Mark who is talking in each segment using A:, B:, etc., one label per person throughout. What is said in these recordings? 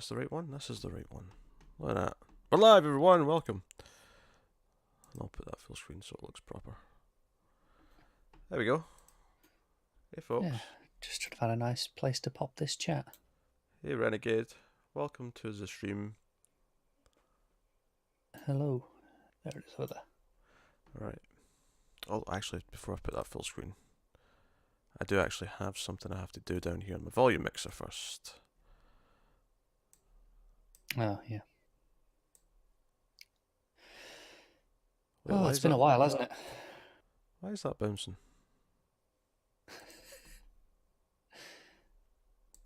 A: This the right one? This is the right one. Look at that. We're live, everyone. Welcome. And I'll put that full screen so it looks proper. There we go. Hey, folks.
B: Yeah, just trying to find a nice place to pop this chat.
A: Hey, Renegade. Welcome to the stream.
B: Hello. There it is over there.
A: Right. Oh, actually, before I put that full screen, I do actually have something I have to do down here on the volume mixer first.
B: Oh, yeah.
A: Wait,
B: Oh, it's been a while, hasn't it?
A: Why is that bouncing?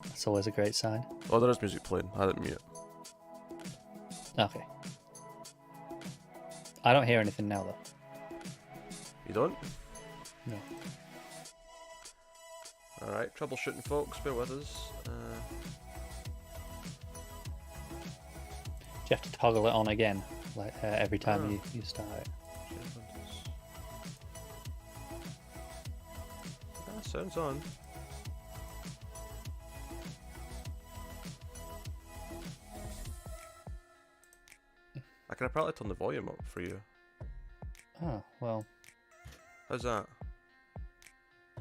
B: That's always a great sign.
A: Oh, there is music playing. I didn't mute it.
B: Okay. I don't hear anything now, though.
A: You don't?
B: No.
A: Alright, troubleshooting, folks. Bear with us.
B: Do you have to toggle it on again, like every time you start it?
A: Sounds on. I could probably turn the volume up for you.
B: Oh, well,
A: How's that?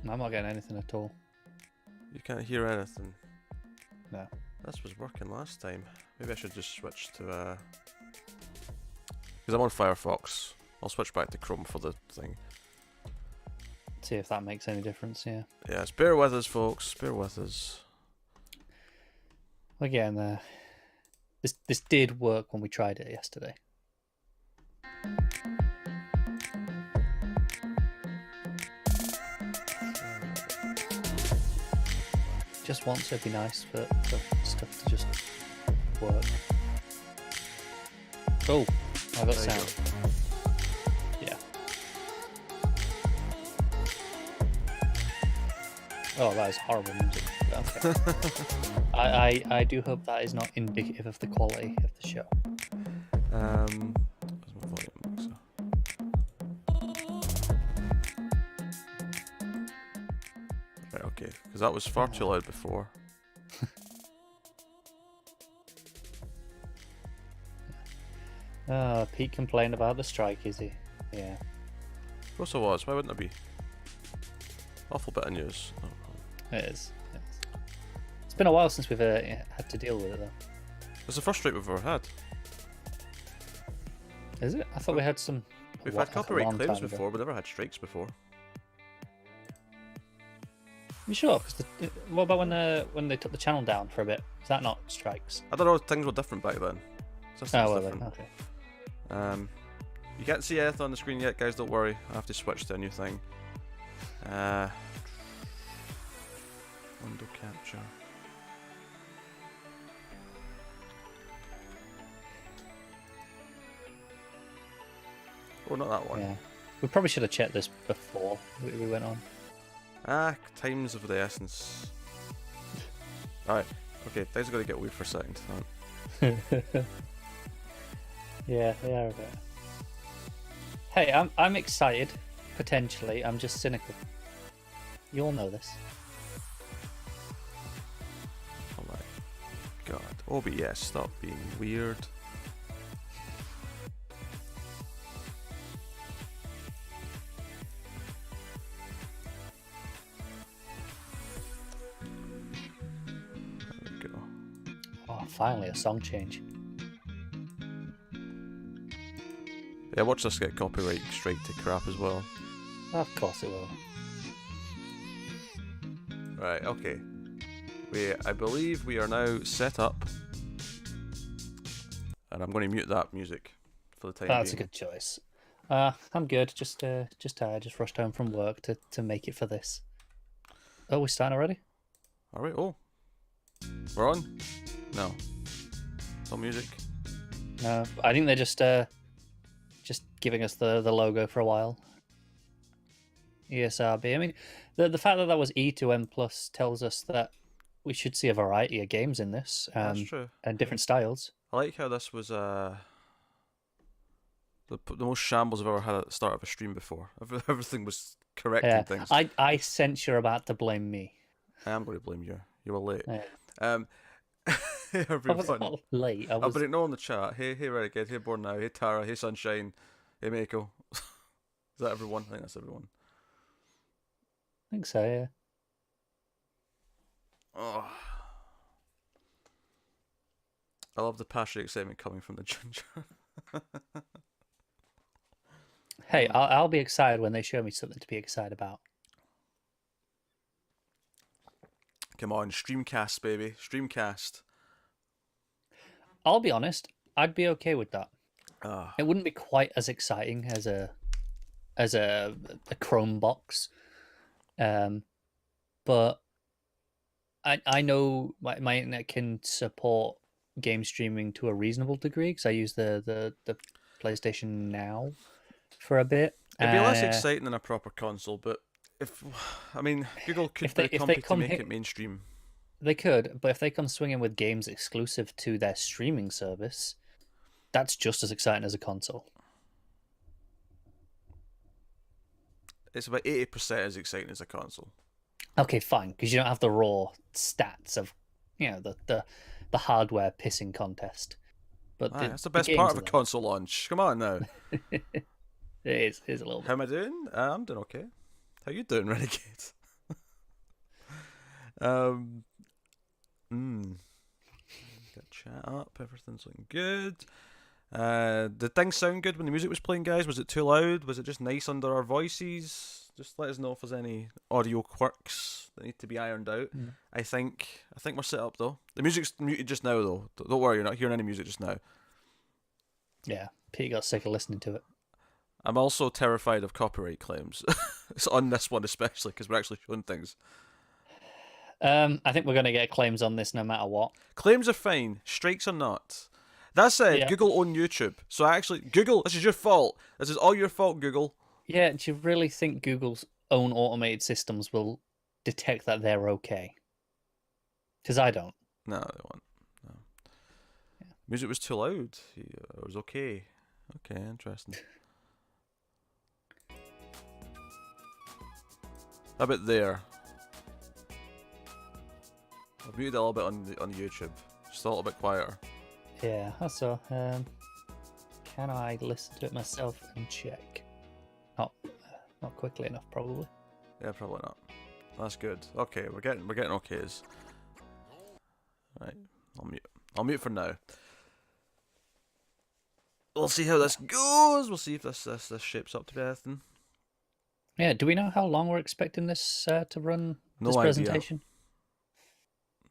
B: I'm not getting anything at all.
A: You can't hear anything.
B: No.
A: This was working last time. Maybe I should just switch to because I'm on Firefox. I'll switch back to Chrome for the thing.
B: See if that makes any difference, yeah.
A: Yes, bear with us, folks. Bear with us.
B: Again, this did work when we tried it yesterday. Just once it'd be nice for stuff to just work. Oh, I got sound. Yeah. Oh, that is horrible music. Okay. I do hope that is not indicative of the quality of the show.
A: Where's my volume mixer? Right, okay, because that was far too loud before.
B: Pete complained about the strike, is he? Yeah.
A: Of course I was. Why wouldn't there be? Awful bit of news. Oh.
B: It is. It's been a while since we've had to deal with it, though.
A: It's the first strike we've ever had.
B: Is it? I thought we had some.
A: We've had copyright claims before, but never had strikes before.
B: You sure? What about when they took the channel down for a bit? Is that not strikes?
A: I don't know. Things were different back then.
B: Oh well, then, okay.
A: You can't see anything on the screen yet, guys. Don't worry. I have to switch to a new thing. Window capture. Oh, not that one.
B: Yeah. We probably should have checked this before we went on.
A: Time's of the essence. Alright, okay, things are going to get weird for a second.
B: Yeah, they are a bit. Hey, I'm excited, potentially. I'm just cynical. You all know this.
A: Oh my god. OBS, stop being weird.
B: Finally, a song change.
A: Yeah, watch this get copyright straight to crap as well.
B: Of course it will.
A: Right, okay. I believe we are now set up. And I'm going to mute that music for the time being.
B: That's a good choice. I'm good. Just tired. Just rushed home from work to make it for this. Oh, we're starting already?
A: Alright, oh. We're on? No. No music?
B: No, I think they're just giving us the logo for a while. ESRB. I mean, the fact that was E2M Plus tells us that we should see a variety of games in this.
A: That's true.
B: And different styles.
A: I like how this was the most shambles I've ever had at the start of a stream before. Everything was correcting things.
B: I sense you're about to blame me.
A: I am going to blame you. You were late.
B: Yeah.
A: Hey
B: I was
A: everyone.
B: not late. I
A: Oh,
B: was.
A: but no on the chat. Hey Renegade. Hey Born Now. Hey Tara. Hey Sunshine. Hey Mako. Is that everyone? I think that's everyone.
B: I think so. Yeah.
A: Oh, I love the passionate excitement coming from the ginger.
B: Hey, I'll be excited when they show me something to be excited about.
A: Come on, Streamcast, baby. Streamcast.
B: I'll be honest. I'd be okay with that.
A: Ah,
B: It wouldn't be quite as exciting as a Chrome box, but I know my internet can support game streaming to a reasonable degree because I use the PlayStation Now for a bit.
A: it'd be less exciting than a proper console, but if I mean, Google could be the
B: If they
A: company to
B: come
A: make
B: here,
A: it mainstream.
B: they could, but if they come swinging with games exclusive to their streaming service, that's just as exciting as a console.
A: It's about 80% as exciting as a console.
B: Okay, fine, because you don't have the raw stats of, the hardware pissing contest. But
A: Aye, that's the
B: the
A: best part
B: games
A: of
B: are
A: a console launch. Come on now.
B: there. It is a little
A: How
B: bit.
A: am I doing? I'm doing okay. How you doing, Renegade? um, Get chat up. Everything's looking good. Did things sound good when the music was playing, guys? Was it too loud? Was it just nice under our voices? Just let us know if there's any audio quirks that need to be ironed out.
B: Mm.
A: I think we're set up though. The music's muted just now though. Don't worry, you're not hearing any music just now.
B: Yeah, Pete got sick of listening to it.
A: I'm also terrified of copyright claims. It's on this one especially because we're actually showing things.
B: I think we're going to get claims on this no matter what.
A: Claims are fine, strikes are not. That said,
B: Yeah.
A: Google own YouTube. So actually, Google, this is your fault. This is all your fault, Google.
B: Yeah, do you really think Google's own automated systems will detect that they're okay? Because I don't.
A: No, they won't. No.
B: Yeah.
A: Music was too loud. It was okay. Okay, interesting. How about there? I've muted it a little bit on YouTube. Just a little bit quieter.
B: Yeah, that's all. Can I listen to it myself and check? Not quickly enough, probably.
A: Yeah, probably not. That's good. Okay, we're getting okays. Right, I'll mute for now. We'll see how this goes. We'll see if this shapes up to be anything.
B: Yeah, do we know how long we're expecting this to run?
A: No
B: this
A: idea.
B: presentation?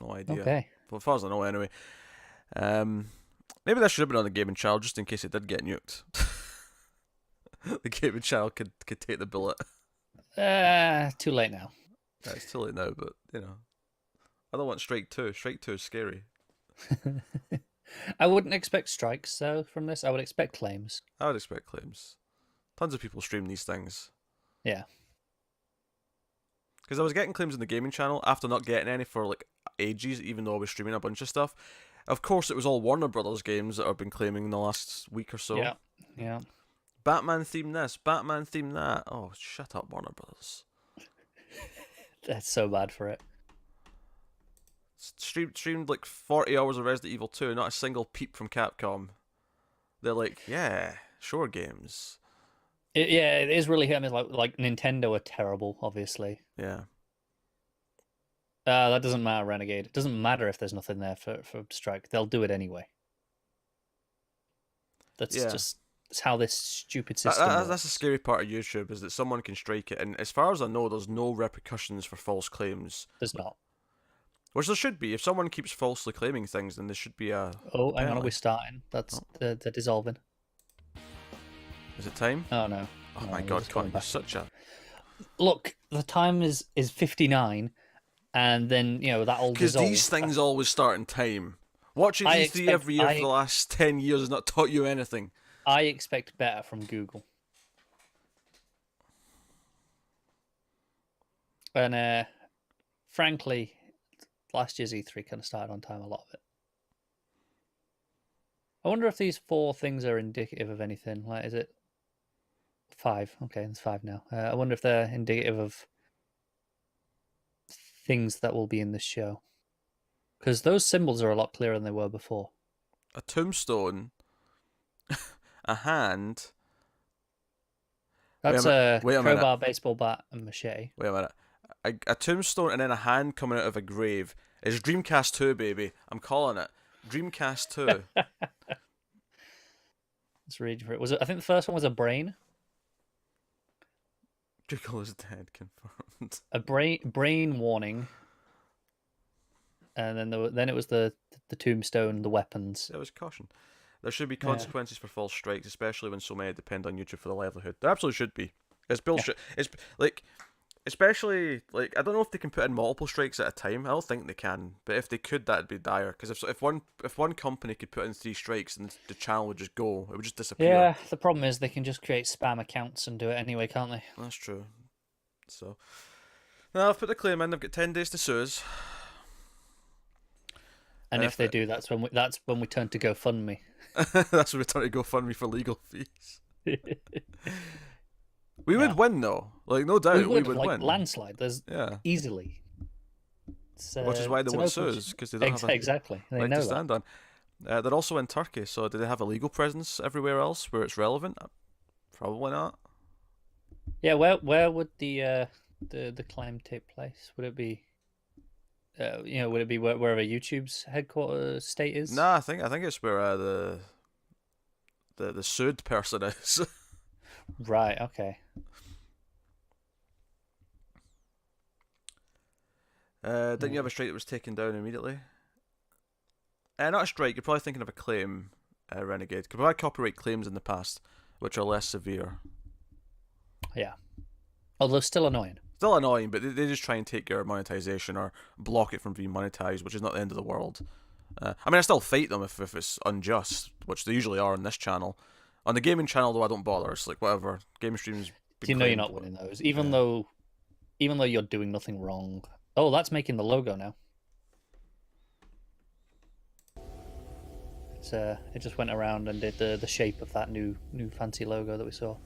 A: No idea.
B: Okay.
A: Well, as far as I know, anyway. Maybe that should have been on the gaming channel just in case it did get nuked. The gaming channel could take the bullet.
B: Too late now.
A: Yeah, it's too late now, but you know, I don't want Strike 2. Strike 2 is scary.
B: I wouldn't expect strikes though from this. I would expect claims.
A: I would expect claims. Tons of people stream these things.
B: Yeah.
A: Because I was getting claims in the gaming channel after not getting any for like ages, even though I was streaming a bunch of stuff. Of course, it was all Warner Brothers games that I've been claiming in the last week or so.
B: Yeah. Yeah.
A: Batman theme this, Batman theme that. Oh, shut up, Warner Brothers.
B: That's so bad for it.
A: Streamed like 40 hours of Resident Evil 2, not a single peep from Capcom. They're like, yeah, sure games.
B: Yeah, it is really hit me. Like Nintendo are terrible, obviously.
A: Yeah.
B: That doesn't matter, Renegade. It doesn't matter if there's nothing there for strike. They'll do it anyway. That's just it's how this stupid system works.
A: That's the scary part of YouTube, is that someone can strike it, and as far as I know, there's no repercussions for false claims.
B: There's not.
A: Which there should be. If someone keeps falsely claiming things, then there should be a...
B: Oh, hang on,
A: penalty.
B: we're starting. That's they're dissolving.
A: Is it time?
B: Oh no.
A: Oh
B: No,
A: my
B: we're
A: god,
B: just going
A: Con, you're
B: back.
A: such a...
B: Look, the time is 59, and then that'll
A: Because
B: dissolve.
A: these things always start in time. Watching
B: I
A: E3
B: expect-
A: every year
B: I-
A: for the last 10 years has not taught you anything.
B: I expect better from Google. And frankly, last year's E3 kind of started on time, a lot of it. I wonder if these 4 things are indicative of anything. Like, is it 5? Okay, it's 5 now. I wonder if they're indicative of things that will be in this show. Because those symbols are a lot clearer than they were before.
A: A tombstone, a hand.
B: That's a
A: wait a
B: crowbar,
A: minute.
B: baseball bat, and machete.
A: Wait a minute. A tombstone and then a hand coming out of a grave. It's Dreamcast 2, baby. I'm calling it. Dreamcast 2.
B: Let's read for it. Was it? I think the first one was a brain.
A: Google is dead, confirmed.
B: A brain warning. And then it was the tombstone, the weapons.
A: There was caution. There should be consequences for false strikes, especially when so many depend on YouTube for their livelihood. There absolutely should be. It's bullshit. Yeah. It's like, especially like I don't know if they can put in multiple strikes at a time. I don't think they can, but if they could, that'd be dire. Because if one company could put in 3 strikes, and the channel would just go, it would just disappear.
B: Yeah, the problem is they can just create spam accounts and do it anyway, can't they?
A: That's true. So now I've put the claim in. They've got 10 days to sue us.
B: And if they do, that's when we turn to GoFundMe.
A: That's when we turn to GoFundMe for legal fees. We would win though, like no doubt we would win.
B: Landslide. There's easily.
A: Which is why they won't sue us, because they don't have
B: exactly. They
A: leg
B: know
A: to stand on. They're also in Turkey, so do they have a legal presence everywhere else where it's relevant? Probably not.
B: Yeah, where would the claim take place? Would it be, would it be wherever YouTube's headquarters state is?
A: Nah, I think it's where the sued person is.
B: Right. Okay.
A: Didn't you have a strike that was taken down immediately? Not a strike. You're probably thinking of a claim, Renegade. Because we've had copyright claims in the past, which are less severe.
B: Yeah. Although still annoying.
A: Still annoying, but they just try and take your monetization or block it from being monetized, which is not the end of the world. I mean, I still fight them if it's unjust, which they usually are on this channel. On the gaming channel, though, I don't bother. It's like, whatever. Game streams...
B: You know you're not winning those. Even though you're doing nothing wrong. Oh, that's making the logo now. It just went around and did the shape of that new fancy logo that we saw.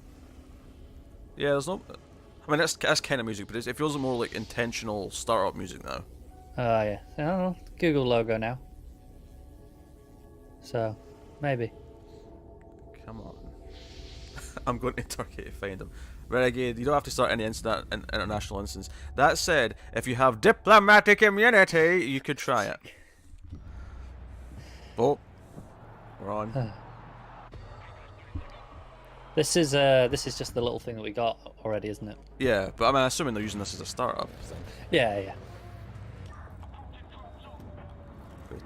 A: Yeah, there's no... I mean, that's kind of music, but it feels more like intentional startup music now.
B: Oh, yeah. I don't know. Google logo now. So, maybe.
A: Come on. I'm going to Turkey to find him. Renegade, you don't have to start any international instance. That said, if you have diplomatic immunity, you could try it. Oh. We're on.
B: This is just the little thing that we got already, isn't it?
A: Yeah, but I mean, assuming they're using this as a startup thing.
B: Yeah.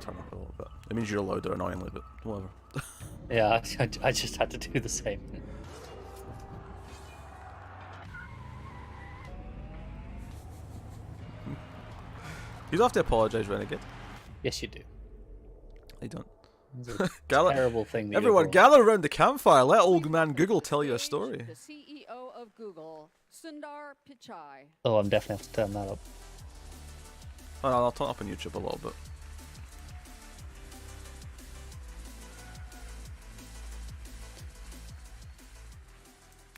A: Turn up a little bit. It means you're louder annoyingly, but whatever.
B: Yeah, I just had to do the same.
A: You don't have to apologise, Renegade.
B: Yes, you do.
A: I don't.
B: It's a terrible thing.
A: Everyone, gather around the campfire. Let old man Google tell you a story.
C: The CEO of Google, Sundar Pichai.
B: Oh, I'm definitely have to turn that up.
A: Oh, no, I'll turn it up on YouTube a little bit.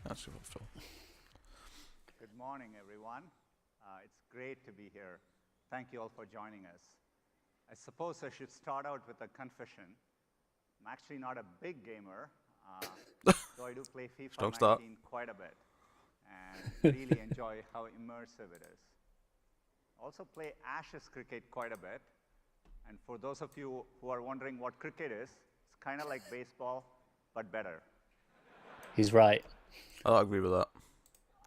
A: That's what I feel.
D: Good morning, everyone. It's great to be here. Thank you all for joining us. I suppose I should start out with a confession. I'm actually not a big gamer, though I do play FIFA 19 quite a bit and really enjoy how immersive it is. I also play Ashes cricket quite a bit. And for those of you who are wondering what cricket is, it's kind of like baseball, but better.
B: He's right.
A: I'll agree with that.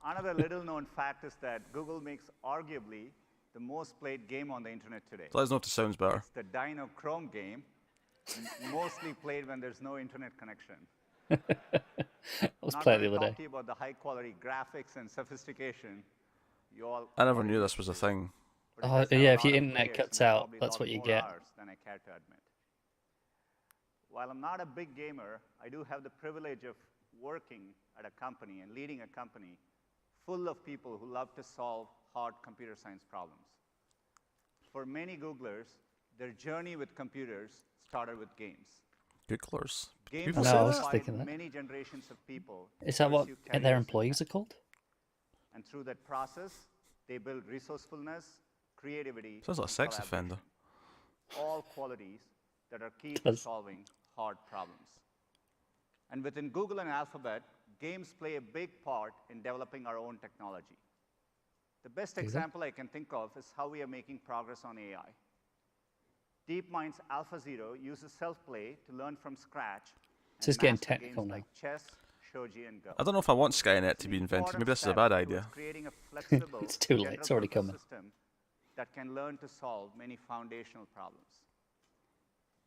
D: Another little known fact is that Google makes arguably the most played game on the internet today.
A: So let us know if it sounds better.
D: It's the Dino Chrome game, mostly played when there's no internet connection.
B: I was playing the other day.
D: Talking about the high quality graphics and sophistication,
A: I never knew this was a thing.
B: Oh, yeah, if your internet cuts out, that's what you get.
D: Than I care to admit. While I'm not a big gamer, I do have the privilege of working at a company and leading a company full of people who love to solve hard computer science problems. For many Googlers, their journey with computers started with games.
A: Googlers?
D: Games
B: No, I was thinking that.
D: Many generations of people.
B: Is that what
D: pursue
B: their
D: careers
B: employees are called?
D: And through that process, they build resourcefulness, creativity.
A: Sounds like a
D: and
A: sex offender.
D: all qualities that are key to
B: Does.
D: solving hard problems. And within Google and Alphabet, games play a big part in developing our own technology. The best example I can think of is how we are making progress on AI. DeepMind's AlphaZero uses self-play to learn from scratch
B: This is getting
D: master
B: technical
D: games
B: now.
D: like chess, shogi, and Go.
A: I don't know if I want Skynet to
D: An
A: be invented.
D: important
A: Maybe this is a
D: step
A: bad
D: towards
A: idea.
D: creating a flexible,
B: It's too late. It's already
D: general-purpose
B: coming.
D: system that can learn to solve many foundational problems.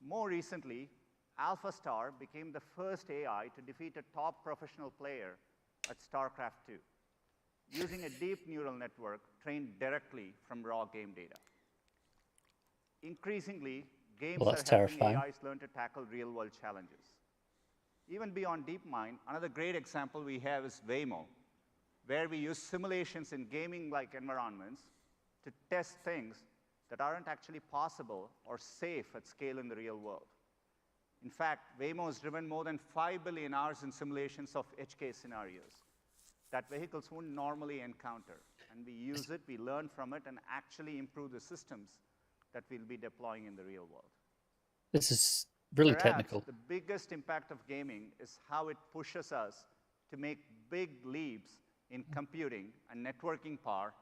D: More recently, AlphaStar became the first AI to defeat a top professional player at StarCraft 2, using a deep neural network trained directly from raw game data. Increasingly, games
B: Well,
D: are
B: that's
D: helping
B: terrifying.
D: AIs learn to tackle real-world challenges. Even beyond DeepMind, another great example we have is Waymo, where we use simulations in gaming-like environments to test things that aren't actually possible or safe at scale in the real world. In fact, Waymo has driven more than 5 billion hours in simulations of edge case scenarios that vehicles wouldn't normally encounter. And we use it, we learn from it, and actually improve the systems that we'll be deploying in the real world.
B: This is really
D: Perhaps
B: technical.
D: the biggest impact of gaming is how it pushes us to make big leaps in computing and networking power,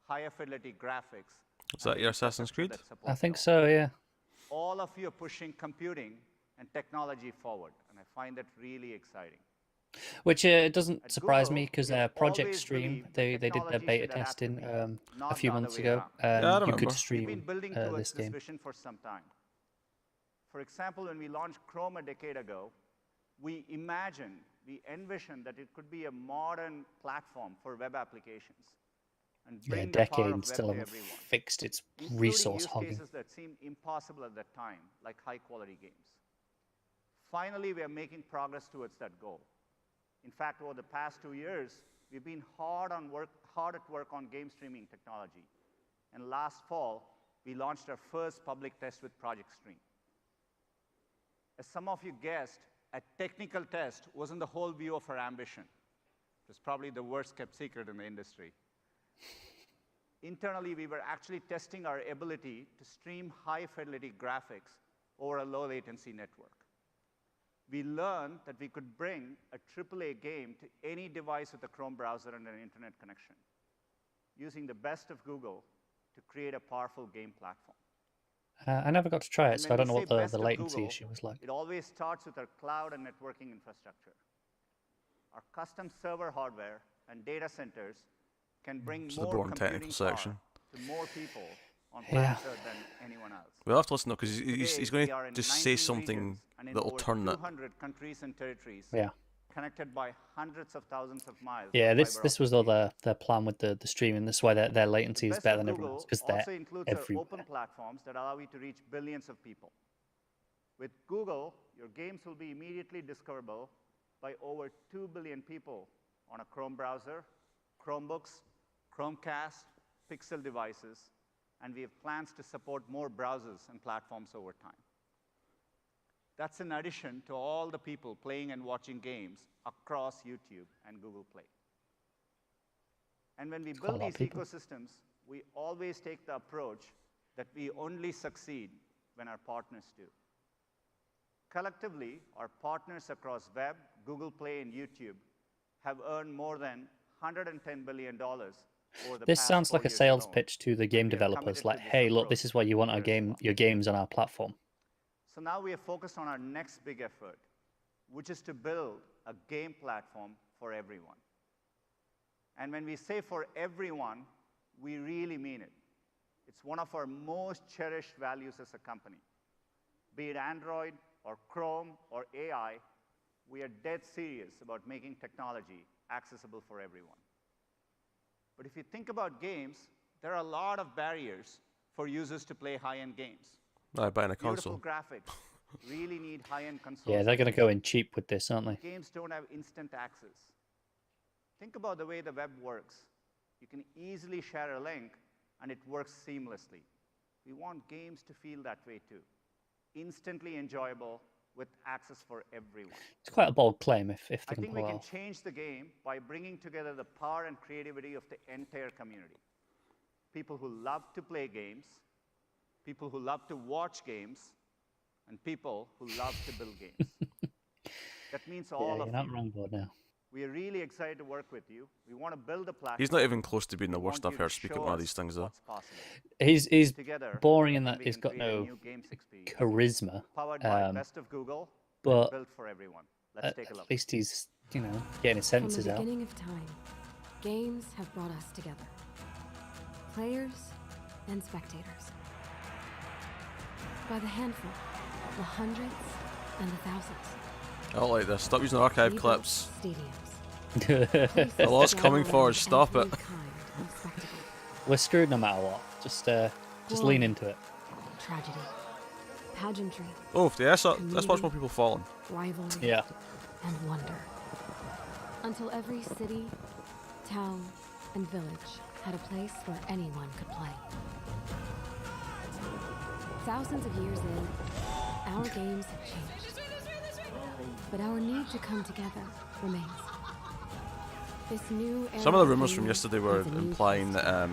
D: higher fidelity graphics.
A: Is that your Assassin's Creed?
B: I think so, yeah.
D: All of you are pushing computing and technology forward, and I find that really exciting.
B: Which it doesn't
D: At
B: surprise
D: Google,
B: me because
D: we have
B: Project
D: always
B: Stream,
D: believed
B: they
D: that
B: did their
D: technology
B: beta
D: should adapt to
B: testing
D: people,
B: a
D: not
B: few
D: the other
B: months
D: way
B: ago,
D: around.
B: and
A: Yeah, I
B: you
A: remember.
B: could
D: We've been
B: stream
D: building towards
B: this
D: this
B: game.
D: vision for some time. For example, when we launched Chrome a decade ago, we envisioned that it could be a modern platform for web applications and
B: Yeah,
D: bring
B: a
D: the power
B: decade
D: of
B: and
D: web
B: still
D: to
B: haven't
D: everyone,
B: fixed its
D: including
B: resource
D: use
B: hogging.
D: cases that seemed impossible at that time, like high-quality games. Finally, we are making progress towards that goal. In fact, over the past 2 years, we've been hard at work on game streaming technology. And last fall, we launched our first public test with Project Stream. As some of you guessed, a technical test wasn't the whole view of our ambition. It was probably the worst kept secret in the industry. Internally, we were actually testing our ability to stream high-fidelity graphics over a low-latency network. We learned that we could bring a AAA game to any device with a Chrome browser and an internet connection, using the best of Google to create a powerful game platform.
B: I never got to try it,
D: And
B: so
D: when
B: I don't
D: we
B: know
D: say
B: what
D: best
B: the
D: of
B: latency
D: Google,
B: issue was like.
D: It always starts with our cloud and networking infrastructure. Our custom server hardware and data centers can bring
A: It's the
D: more
A: boring
D: computing
A: technical
D: power
A: section.
D: to more people on
B: Yeah.
D: planet Earth than anyone else.
A: We'll have to listen though, because he's
D: Today,
A: going
D: we are
A: to
D: in
A: just say
D: 19
A: something
D: regions and in
A: that'll
D: over
A: turn it.
D: 200 countries and territories,
B: Yeah.
D: connected by hundreds of thousands of miles.
B: Yeah,
D: of
B: this
D: fiber
B: this was
D: optic
B: all
D: cable.
B: their plan with the streaming. That's why their latency
D: The
B: is
D: best
B: better
D: of
B: than everyone else,
D: Google
B: because they're
D: also includes our
B: everywhere.
D: open platforms that allow you to reach billions of people. With Google, your games will be immediately discoverable by over 2 billion people on a Chrome browser, Chromebooks, Chromecast, Pixel devices, and we have plans to support more browsers and platforms over time. That's in addition to all the people playing and watching games across YouTube and Google Play. And when we
B: quite a
D: build
B: lot of
D: these
B: people.
D: ecosystems, we always take the approach that we only succeed when our partners do. Collectively, our partners across web, Google Play, and YouTube have earned more than $110 billion over the
B: This
D: past
B: sounds
D: 4
B: like a
D: years
B: sales
D: alone.
B: pitch to the game
D: we are
B: developers,
D: committed
B: like,
D: to this
B: hey, look, this
D: approach
B: is why you want our
D: here as well.
B: your games on our platform.
D: So now we are focused on our next big effort, which is to build a game platform for everyone. And when we say for everyone, we really mean it. It's one of our most cherished values as a company. Be it Android or Chrome or AI, we are dead serious about making technology accessible for everyone. But if you think about games, there are a lot of barriers for users to play high-end games.
A: Buying a
D: Beautiful
A: console.
D: graphics really need high-end consoles.
B: Yeah, they're
D: to
B: going to
D: use
B: go
D: them.
B: in cheap with this, aren't they?
D: Games don't have instant access. Think about the way the web works. You can easily share a link, and it works seamlessly. We want games to feel that way too. Instantly enjoyable with access for everyone.
B: It's quite a bold claim if
D: I
B: they can
D: think we
B: pull
D: can
B: off.
D: change the game by bringing together the power and creativity of the entire community. People who love to play games, people who love to watch games, and people who love to build games. That means all
B: Yeah,
D: of
B: you're not
D: you.
B: wrong, board now.
D: We are really excited to work with you. We want to build a platform.
A: He's not even close to being
D: We
A: the worst
D: want
A: I've
D: you
A: heard
D: to
A: speak
D: show
A: at one of
D: us
A: these things, though.
D: what's possible.
B: He's
D: Together,
B: boring in
D: then
B: that
D: we
B: he's
D: can
B: got
D: create a
B: no
D: new games experience
B: charisma,
D: powered by best of Google,
B: but
D: built for everyone. Let's take a look.
B: at least he's, you know, getting his
E: From the
B: senses out.
E: beginning of time, games have brought us together. Players and spectators. By the handful, the hundreds, and the thousands.
A: I don't like this. Stop using archive
E: We
A: clips.
E: built stadiums. Places
A: The law's
E: that
A: coming
E: allow
A: for us. Stop
E: every
A: it.
E: kind of spectacle.
B: We're screwed no matter what. Just lean into it.
E: Tragedy. Pageantry.
A: Oh, yeah, let's watch more people falling.
E: Rivalry.
B: Yeah.
E: And wonder. Until every city, town, and village had a place where anyone could play. Thousands of years in, our games have changed. But our need to come together remains. This new era
A: Some of the rumors
E: gaming
A: from yesterday were
E: has a new
A: implying
E: taste.
A: that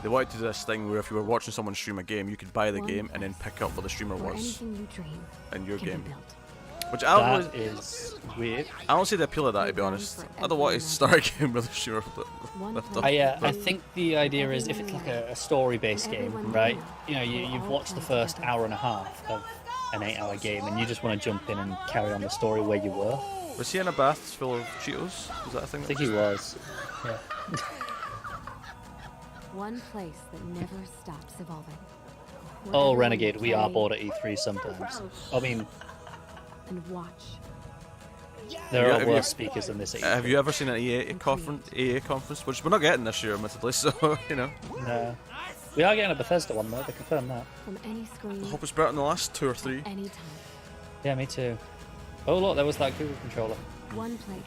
A: they wanted to do this thing where if you were watching someone stream a game, you could buy the
E: One
A: game and then
E: place
A: pick up what the streamer
E: where
A: was
E: anything you dream
A: in your
E: can be
A: game.
E: built.
A: Which I don't,
B: That is weird.
A: I don't see the appeal of that, to be honest. I don't want to start a game with a streamer.
E: One
A: Lift
E: place
A: up.
B: I
E: where
B: think the idea is if it's like a story-based game, right? You know, you've watched the first hour and a half of an 8-hour game, and you just want to jump in and carry on the story where you were.
A: Was he in a bath full of Cheetos? Is that a thing?
B: I think he was. Yeah.
E: One place that never stops evolving. Where
B: Oh,
E: everyone
B: Renegade,
E: will
B: we are
E: play
B: bored at E3 sometimes. I mean,
E: and watch.
B: there
A: Yeah,
B: are
A: have you-
B: worse speakers than this at
A: Have
B: E3.
A: you ever seen an EA conference? Which we're not getting this year, admittedly, so, you know.
B: No. We are getting a Bethesda one, though, they confirmed that.
E: From any screen,
A: I hope it's better than the last 2 or 3.
E: any time.
B: Yeah, me too. Oh, look, there was that Google controller.
E: One place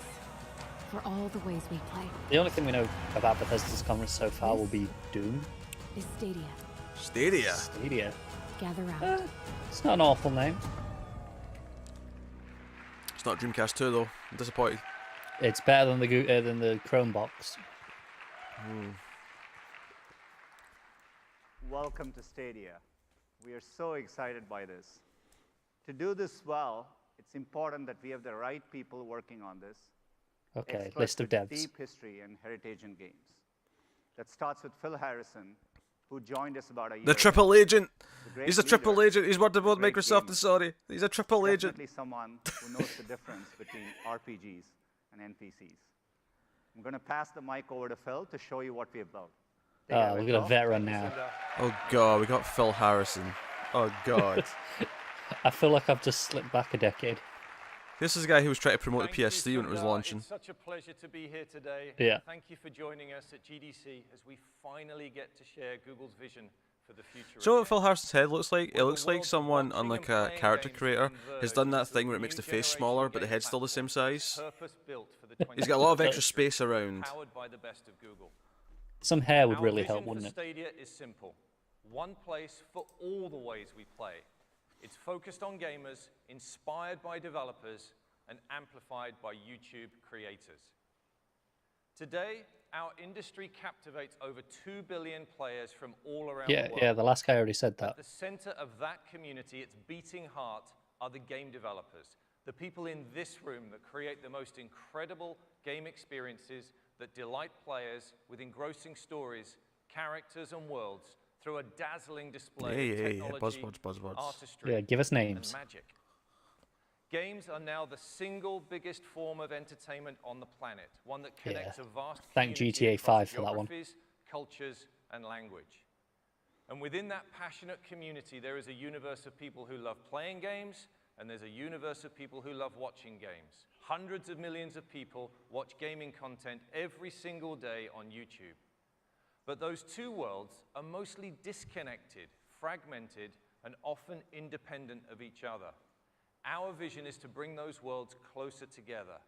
E: for all the ways we play
B: The only thing we know about Bethesda's conference so far will be Doom.
E: is Stadia.
A: Stadia.
B: Stadia.
E: Gather round.
B: It's not an awful name.
A: It's not Dreamcast 2, though. I'm disappointed.
B: It's better than the Chrome box.
D: Welcome to Stadia. We are so excited by this. To do this well, it's important that we have the right people working on this.
B: Okay,
D: Experts
B: list of
D: with
B: devs.
D: deep history and heritage in games. That starts with Phil Harrison, who joined us about a year
A: The
D: ago.
A: triple agent.
D: A great
A: He's a triple
D: leader,
A: agent. He's worked at both
D: great
A: Microsoft
D: gamer.
A: and Sony. He's a triple agent.
D: Definitely someone who knows the difference between RPGs and NPCs. I'm going to pass the mic over to Phil to show you what we have built. Take it
B: Oh,
D: away,
B: we've got a
D: Phil.
B: veteran now.
A: Oh, God. We got Phil Harrison. Oh, God.
B: I feel like I've just slipped back a decade.
A: This is the guy who was trying to promote
F: Thank
A: the
F: you,
A: PS3 when it was
F: Sundar.
A: launching.
F: It's such a pleasure to be here today.
B: Yeah.
F: Thank you for joining us at GDC as we finally get to share Google's vision for the future.
A: So what
F: of
A: Phil
F: games.
A: Harrison's head looks like? It
F: One of
A: looks
F: the
A: like
F: world's
A: someone
F: watching
A: on like
F: and
A: a
F: playing
A: character
F: games
A: creator has done that
F: converge
A: thing where it
F: into
A: makes
F: a
A: the face
F: new
A: smaller, but the
F: generation
A: head's still the same
F: platform
A: size.
F: purpose-built for the
A: He's got a lot of
F: 21st
A: extra space around.
F: powered by the best of Google.
B: Some hair would
F: Our
B: really
F: vision
B: help,
F: for
B: wouldn't it?
F: Stadia is simple. One place for all the ways we play. It's focused on gamers, inspired by developers, and amplified by YouTube creators. Today, our industry captivates over 2 billion players from all around
B: Yeah,
F: the world.
B: yeah, the last guy already said that.
F: At the center of that community, its beating heart, are the game developers, the people in this room that create the most incredible game experiences that delight players with engrossing stories, characters, and worlds through a dazzling display of
A: Yeah.
F: technology,
A: Buzzwords.
F: artistry,
B: Yeah, give us
F: and
B: names.
F: magic. Games are now the single biggest form of entertainment on the planet, one that connects a vast
B: Thank
F: community
B: GTA
F: across
B: 5 for that one.
F: geographies, cultures, and language. And within that passionate community, there is a universe of people who love playing games, and there's a universe of people who love watching games. Hundreds of millions of people watch gaming content every single day on YouTube. But those two worlds are mostly disconnected, fragmented, and often independent of each other. Our vision is to bring those worlds closer together,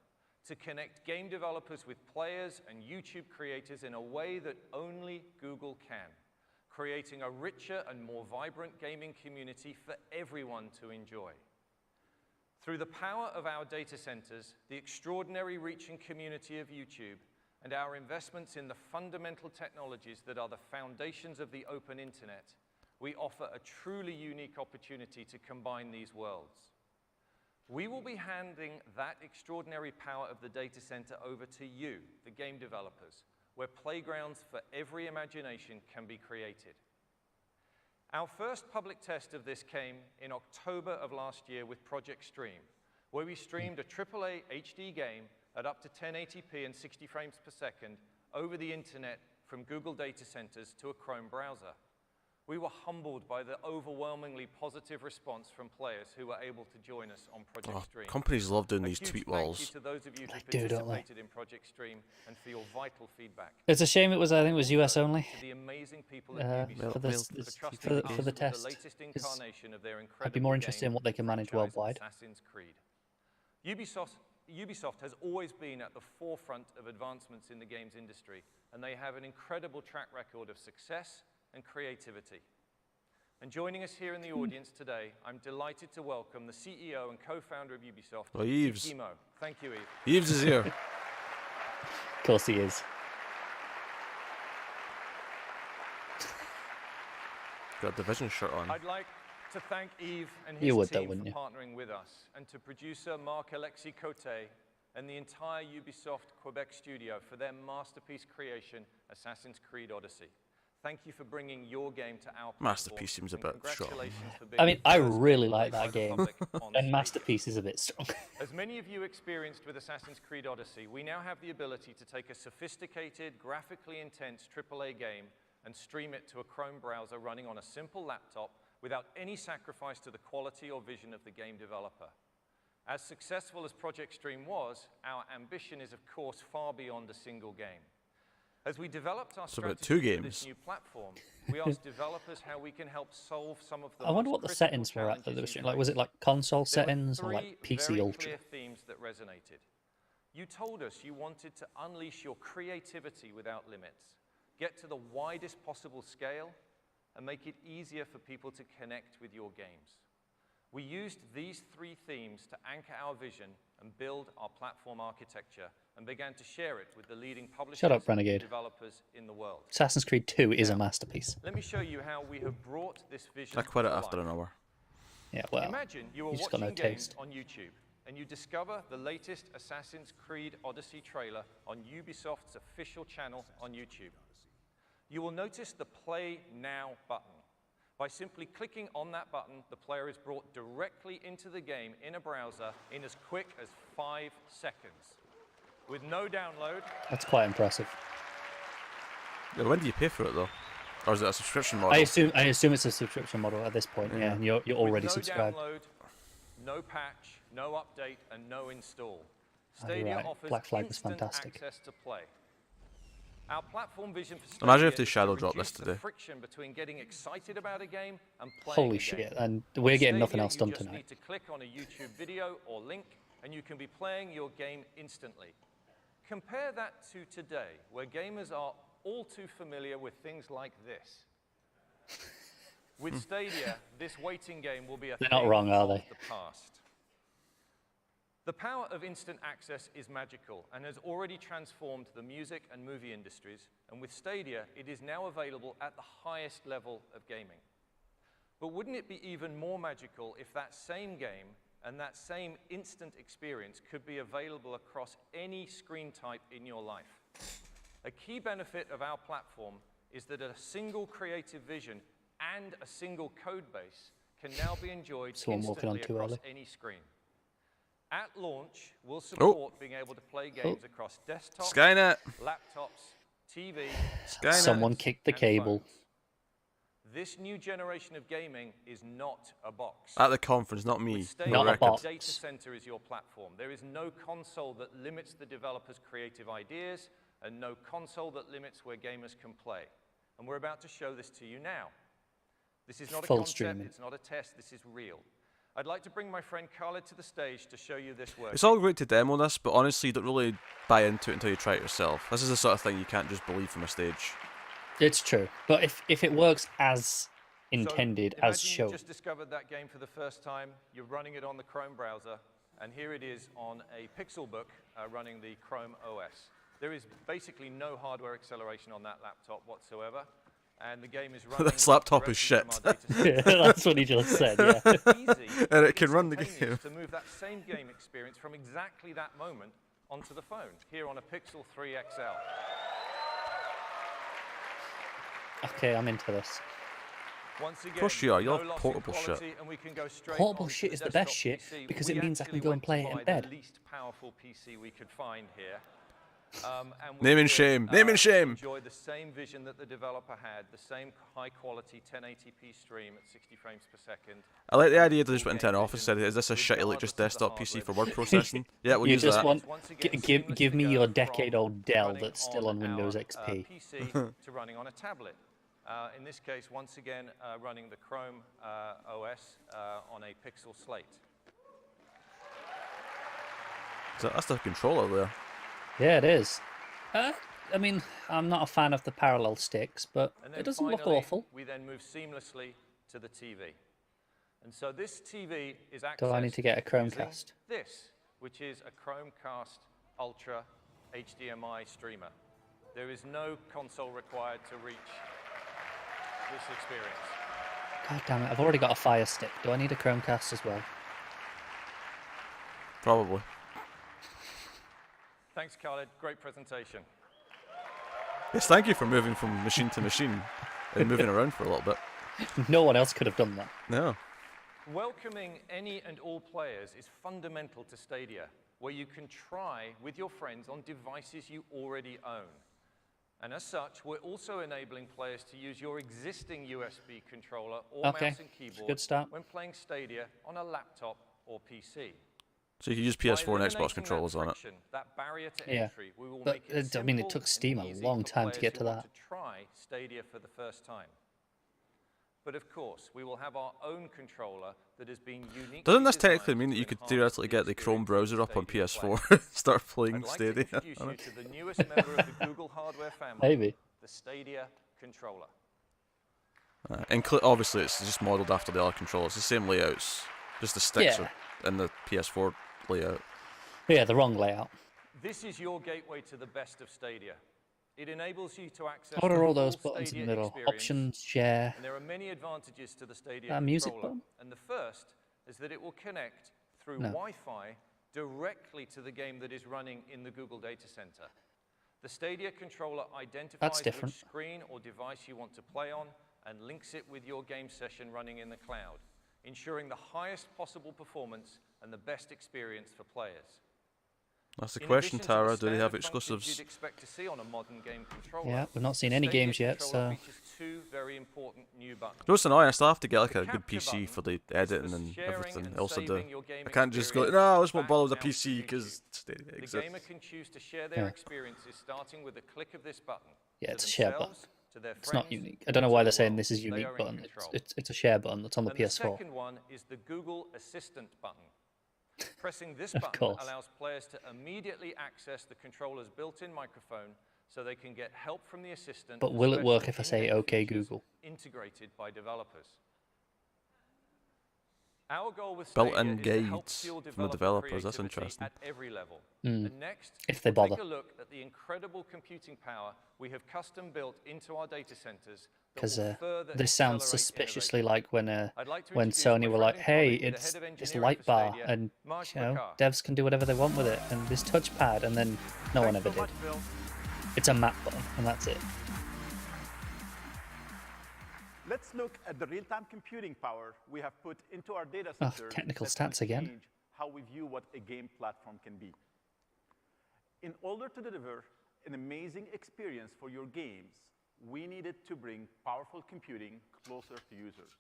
F: to connect game developers with players and YouTube creators in a way that only Google can, creating a richer and more vibrant gaming community for everyone to enjoy. Through the power of our data centers, the extraordinary reach and community of YouTube, and our investments in the fundamental technologies that are the foundations of the open internet, we offer a truly unique opportunity to combine these worlds. We will be handing that extraordinary power of the data center over to you, the game developers, where playgrounds for every imagination can be created. Our first public test of this came in October of last year with Project Stream, where we streamed a AAA HD game at up to 1080p and 60 frames per second over the internet from Google data centers to a Chrome browser. We were humbled by the overwhelmingly positive response from players who were able to join us on Project Stream.
A: Companies love doing
F: A
A: these
F: huge
A: tweet
F: thank
A: walls.
F: you to those of you who
B: They do, don't they?
F: participated in Project Stream and for your vital feedback.
B: It's a shame it was, I think it was US
F: Also,
B: only
F: to the amazing people at Ubisoft
B: for this,
A: Well,
B: for the
F: us with
B: test.
F: latest
B: 'Cause
F: incarnation of their
B: I'd be more
F: incredible
B: interested
F: game
B: in what they can manage
F: franchise,
B: worldwide.
F: Assassin's Creed. Ubisoft has always been at the forefront of advancements in the games industry, and they have an incredible track record of success and creativity. And joining us here in the audience today, I'm delighted to welcome the CEO and co-founder of Ubisoft,
A: Oh, Yves.
F: Guillemot. Thank you, Yves.
A: Yves is here.
B: Of course he is.
A: Got a Division shirt on.
F: I'd like to thank Yves and
B: You
F: his
B: would though,
F: team
B: wouldn't
F: for
B: you?
F: partnering with us, and to producer Marc-Alexis Cote and the entire Ubisoft Quebec studio for their masterpiece creation, Assassin's Creed Odyssey. Thank you for bringing your game to our platform,
A: Masterpiece seems a
F: and
A: bit strong.
F: congratulations for being
B: I mean,
F: the
B: I
F: first
B: really
F: game
B: like
F: played by
B: that
F: the
B: game.
F: public on
B: And
F: Stadia.
B: Masterpiece is a bit strong.
F: As many of you experienced with Assassin's Creed Odyssey, we now have the ability to take a sophisticated, graphically intense AAA game and stream it to a Chrome browser running on a simple laptop without any sacrifice to the quality or vision of the game developer. As successful as Project Stream was, our ambition is, of course, far beyond a single game. As we developed our
A: So about
F: strategy
A: 2
F: for this
A: games.
F: new platform, we asked developers how we can help solve some of the
B: I wonder
F: most
B: what the
F: critical
B: settings were at that they were
F: challenges
B: streaming.
F: you
B: Like, was
F: face.
B: it like console
F: There were
B: settings or
F: three
B: like PC
F: very
B: Ultra?
F: clear themes that resonated. You told us you wanted to unleash your creativity without limits, get to the widest possible scale, and make it easier for people to connect with your games. We used these 3 themes to anchor our vision and build our platform architecture, and began to share it with the leading publishers
B: Shut up,
F: and
B: Renegade.
F: developers in the world.
B: Assassin's Creed 2 is a masterpiece.
F: Let me show you how we have brought this vision
A: I quit it
F: to
A: after
F: life.
A: an hour.
B: Yeah, well,
F: Imagine you are
B: you just got
F: watching
B: no
F: games
B: taste.
F: on YouTube, and you discover the latest Assassin's Creed Odyssey trailer on Ubisoft's official channel on YouTube. You will notice the Play Now button. By simply clicking on that button, the player is brought directly into the game in a browser in as quick as 5 seconds. With no download,
B: That's quite impressive.
A: Yeah, when do you pay for it though? Or is it a subscription model?
B: I assume it's a subscription model at this point. Yeah, and you're already
F: with no
B: subscribed.
F: download, no patch, no update, and no install.
B: Oh, you're
F: Stadia
B: right.
F: offers
B: Black Flag was
F: instant
B: fantastic.
F: access to play. Our platform vision for Stadia
A: Imagine if they
F: is to
A: shadow drop this
F: reduce the
A: today.
F: friction between getting excited about a game and playing
B: Holy
F: a game.
B: shit! And we're getting nothing
F: Stadia,
B: else done
F: you just
B: tonight.
F: need to click on a YouTube video or link, and you can be playing your game instantly. Compare that to today, where gamers are all too familiar with things like this. With Stadia, this waiting game will be a
B: They're not
F: thing
B: wrong, are
F: of
B: they?
F: the past. The power of instant access is magical and has already transformed the music and movie industries, and with Stadia, it is now available at the highest level of gaming. But wouldn't it be even more magical if that same game and that same instant experience could be available across any screen type in your life? A key benefit of our platform is that a single creative vision and a single code base can now be enjoyed
B: Someone walking on
F: instantly
B: too
F: across
B: early.
F: any screen. At launch, we'll support being able to play games across desktops,
A: Skynet!
F: laptops, TV,
A: Skynet!
B: Someone kicked the
F: and
B: cable.
F: phones. This new generation of gaming is not a box.
A: At the conference, not me.
F: With Stadia,
B: Not a
A: record.
B: box.
F: the data center is your platform. There is no console that limits the developer's creative ideas, and no console that limits where gamers can play. And we're about to show this to you now. This is not
B: Full
F: a concept,
B: streaming.
F: it's not a test, this is real. I'd like to bring my friend Khaled to the stage to show you this work.
A: It's all great to demo this, but honestly, you don't really buy into it until you try it yourself. This is the sort of thing you can't just believe from a stage.
B: It's true, but if it works as intended,
F: so,
B: as
F: imagine
B: shown,
F: you just discovered that game for the first time, you're running it on the Chrome browser, and here it is on a Pixelbook running the Chrome OS. There is basically no hardware acceleration on that laptop whatsoever. and the game is running.
A: This laptop is
F: directly from our
A: shit.
F: data center.
B: That's what he just said. Yeah.
F: Easy
A: And it can run the
F: instantaneous
A: game.
F: to move that same game experience from exactly that moment onto the phone, here on a Pixel 3 XL.
B: Okay, I'm into this.
F: Once again,
A: Of course you are, you'll
F: no
A: have
F: loss in
A: portable shit.
F: quality, and we can go straight
B: Portable
F: onto
B: shit
F: the
B: is the best
F: desktop
B: shit
F: PC.
B: because
F: We
B: it means I can
F: actually
B: go and
F: went to
B: play it in
F: buy
B: bed.
F: The least powerful PC we could find here. And we
A: Name and
F: could,
A: shame, name and shame.
F: Enjoy the same vision that the developer had, the same high-quality 1080p stream at 60 frames per second.
A: I like the idea they just went into an office and said, is this a shitty like just desktop PC for word processing? Yeah, we'll
B: You
A: use
B: just
A: that.
B: want
F: Once again,
B: give me
F: seamless to
B: your
F: go
B: decade-old
F: from
B: Dell
F: running
B: that's still on Windows
F: our,
B: XP.
F: PC to running on a tablet. In this case, once again, running the Chrome OS on a Pixel slate.
A: That's the controller there.
B: Yeah, it is. I mean, I'm not a fan of the parallel sticks, but
F: And then
B: it doesn't look
F: finally,
B: awful.
F: We then move seamlessly to the TV. And so this TV is accessed
B: Do I need to get a
F: using
B: Chromecast?
F: this, which is a Chromecast Ultra HDMI streamer. There is no console required to reach this experience.
B: God damn it, I've already got a Fire Stick. Do I need a Chromecast as well?
A: Probably.
F: Thanks, Khaled. Great presentation.
A: Yes, thank you for moving from machine to machine and moving around for a little bit.
B: No one else could have done that.
A: No.
F: Welcoming any and all players is fundamental to Stadia, where you can try with your friends on devices you already own. And as such, we're also enabling players to use your existing USB controller or
B: Okay,
F: mouse and keyboard
B: good start.
F: when playing Stadia on a laptop or PC.
A: So you can use
F: By
A: PS4 and
F: eliminating
A: Xbox controllers
F: that
A: on it.
F: friction, that barrier to
B: Yeah.
F: entry, we will
B: But,
F: make it
B: I mean, it
F: simple
B: took Steam
F: and
B: a
F: easy
B: long
F: for
B: time to
F: players
B: get to
F: who want
B: that.
F: to try Stadia for the first time. But of course, we will have our own controller that has been uniquely
A: Doesn't this
F: designed
A: technically mean that
F: to
A: you could
F: enhance
A: theoretically
F: the
A: get the Chrome
F: experience
A: browser
F: of
A: up on
F: Stadia
A: PS4
F: play.
A: start playing
F: I'd like to
A: Stadia?
F: introduce you to the newest member of the Google hardware family,
B: Maybe.
F: the Stadia controller.
A: Obviously, it's just modelled after the other controllers. The same layouts. Just the sticks
B: Yeah.
A: are in the PS4 layout.
B: Yeah, the wrong layout.
F: This is your gateway to the best of Stadia. It enables you to access
B: What are
F: the
B: all those
F: full
B: buttons in the
F: Stadia
B: middle?
F: experience.
B: Options, share.
F: And there are many advantages to the Stadia
B: That music
F: controller.
B: button?
F: And the first is that it will connect through
B: No.
F: Wi-Fi directly to the game that is running in the Google Data Center. The Stadia controller identifies
B: different.
F: which screen or device you want to play on and links it with your game session running in the cloud, ensuring the highest possible performance and the best experience for players.
A: That's the
F: In
A: question,
F: addition to the
A: Tara. Do they have
F: standard functions
A: exclusives?
F: you'd expect to see on a modern game controller,
B: Yeah, we've not seen any
F: Stadia
B: games yet,
F: controller
B: so
F: features two very important new buttons.
A: What's annoying? I still have to get like
F: The
A: a good
F: capture
A: PC for the
F: button is
A: editing
F: for
A: and
F: sharing
A: everything
F: and
A: else I do.
F: saving your game
A: I can't just go,
F: experience
A: no, I just won't
F: back
A: bother with a
F: out to
A: PC
F: YouTube.
A: because Stadia
F: The
A: exists.
F: gamer can choose to share their
B: Yeah.
F: experiences starting with a click of this button.
B: Yeah,
F: to
B: it's a share button.
F: themselves, to their
B: it's not
F: friends,
B: unique. I don't know why
F: to
B: they're
F: the
B: saying
F: world.
B: this is
F: They
B: unique
F: are in
B: button.
F: control.
B: It's a share button that's on the
F: And
B: PS4.
F: the second one is the Google Assistant button. Pressing this
B: Of
F: button
B: course.
F: allows players to immediately access the controller's built-in microphone so they can get help from the assistant.
B: But
F: and
B: will it work
F: special
B: if I say,
F: in-game
B: "Okay,
F: features
B: Google"?
F: Integrated by developers. Our goal with
A: Built-in
F: Stadia is to help
A: guides
F: fuel
A: from the
F: developer
A: developers, that's
F: creativity
A: interesting.
F: At every level.
B: Mm.
F: And next,
B: If they
F: we'll
B: bother.
F: take a look at the incredible computing power we have custom built into our data centers.
B: Because this sounds suspiciously like when when Sony were like, "Hey, it's this light bar, and you know, devs can do whatever they want with it, and this touchpad," and then no one ever did. It's a map button, and that's it.
G: Let's look at the real-time computing power we have put into our data
B: Oh,
G: center.
B: technical
G: that
B: stats
G: will
B: again.
G: change how we view what a game platform can be. In order to deliver an amazing experience for your games, we needed to bring powerful computing closer to users.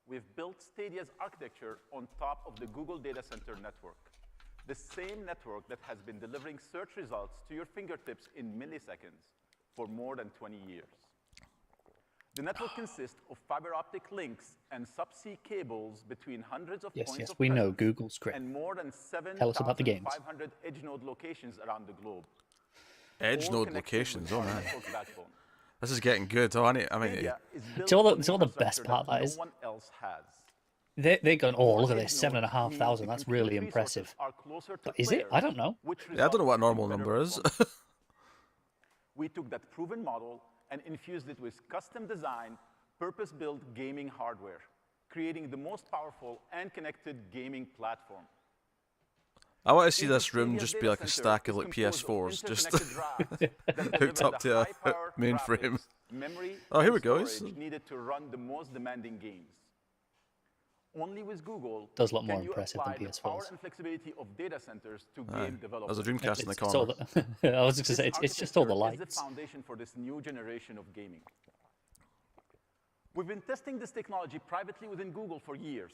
G: We've built Stadia's architecture on top of the Google Data Center network, the same network that has been delivering search results to your fingertips in milliseconds for more than 20 years. The network consists of fiber optic links and subsea cables between hundreds of
B: Yes,
G: points
B: yes,
G: of
B: we know
G: presence
B: Google's great.
G: and more than
B: Tell us about the games.
G: 7,500 edge node locations around the globe.
A: Edge
G: all
A: node
G: connected
A: locations,
G: with
A: oh
G: our
A: man.
G: network backbone.
A: This is getting good. Oh, I mean,
G: Stadia is built
B: all the-
G: on
B: it's all the best
G: infrastructure
B: part, that
G: no
B: is.
G: one else has.
B: They're going, "Oh, look at
G: More
B: this,
G: edge
B: 7,500.
G: nodes mean
B: That's
G: the
B: really
G: compute resources
B: impressive."
G: are closer to
B: But is it? I don't
G: players,
B: know.
G: which
A: Yeah, I don't know what a
G: results
A: normal
G: in better
A: number is.
G: performance. We took that proven model and infused it with custom-designed, purpose-built gaming hardware, creating the most powerful and connected gaming platform.
A: I want to see this room just be like a stack of like PS4s just hooked up to a mainframe. Oh, here we go.
G: Needed to run the most demanding games. Only with Google
B: does look more
G: can you
B: impressive
G: apply
B: than
G: the power
B: PS4s.
G: and flexibility of data centers to game development.
A: There's a Dreamcast in the
B: It's
A: corner.
B: all I was just going to say, it's just all the
G: This
B: lights.
G: is the foundation for this new generation of gaming. We've been testing this technology privately within Google for years.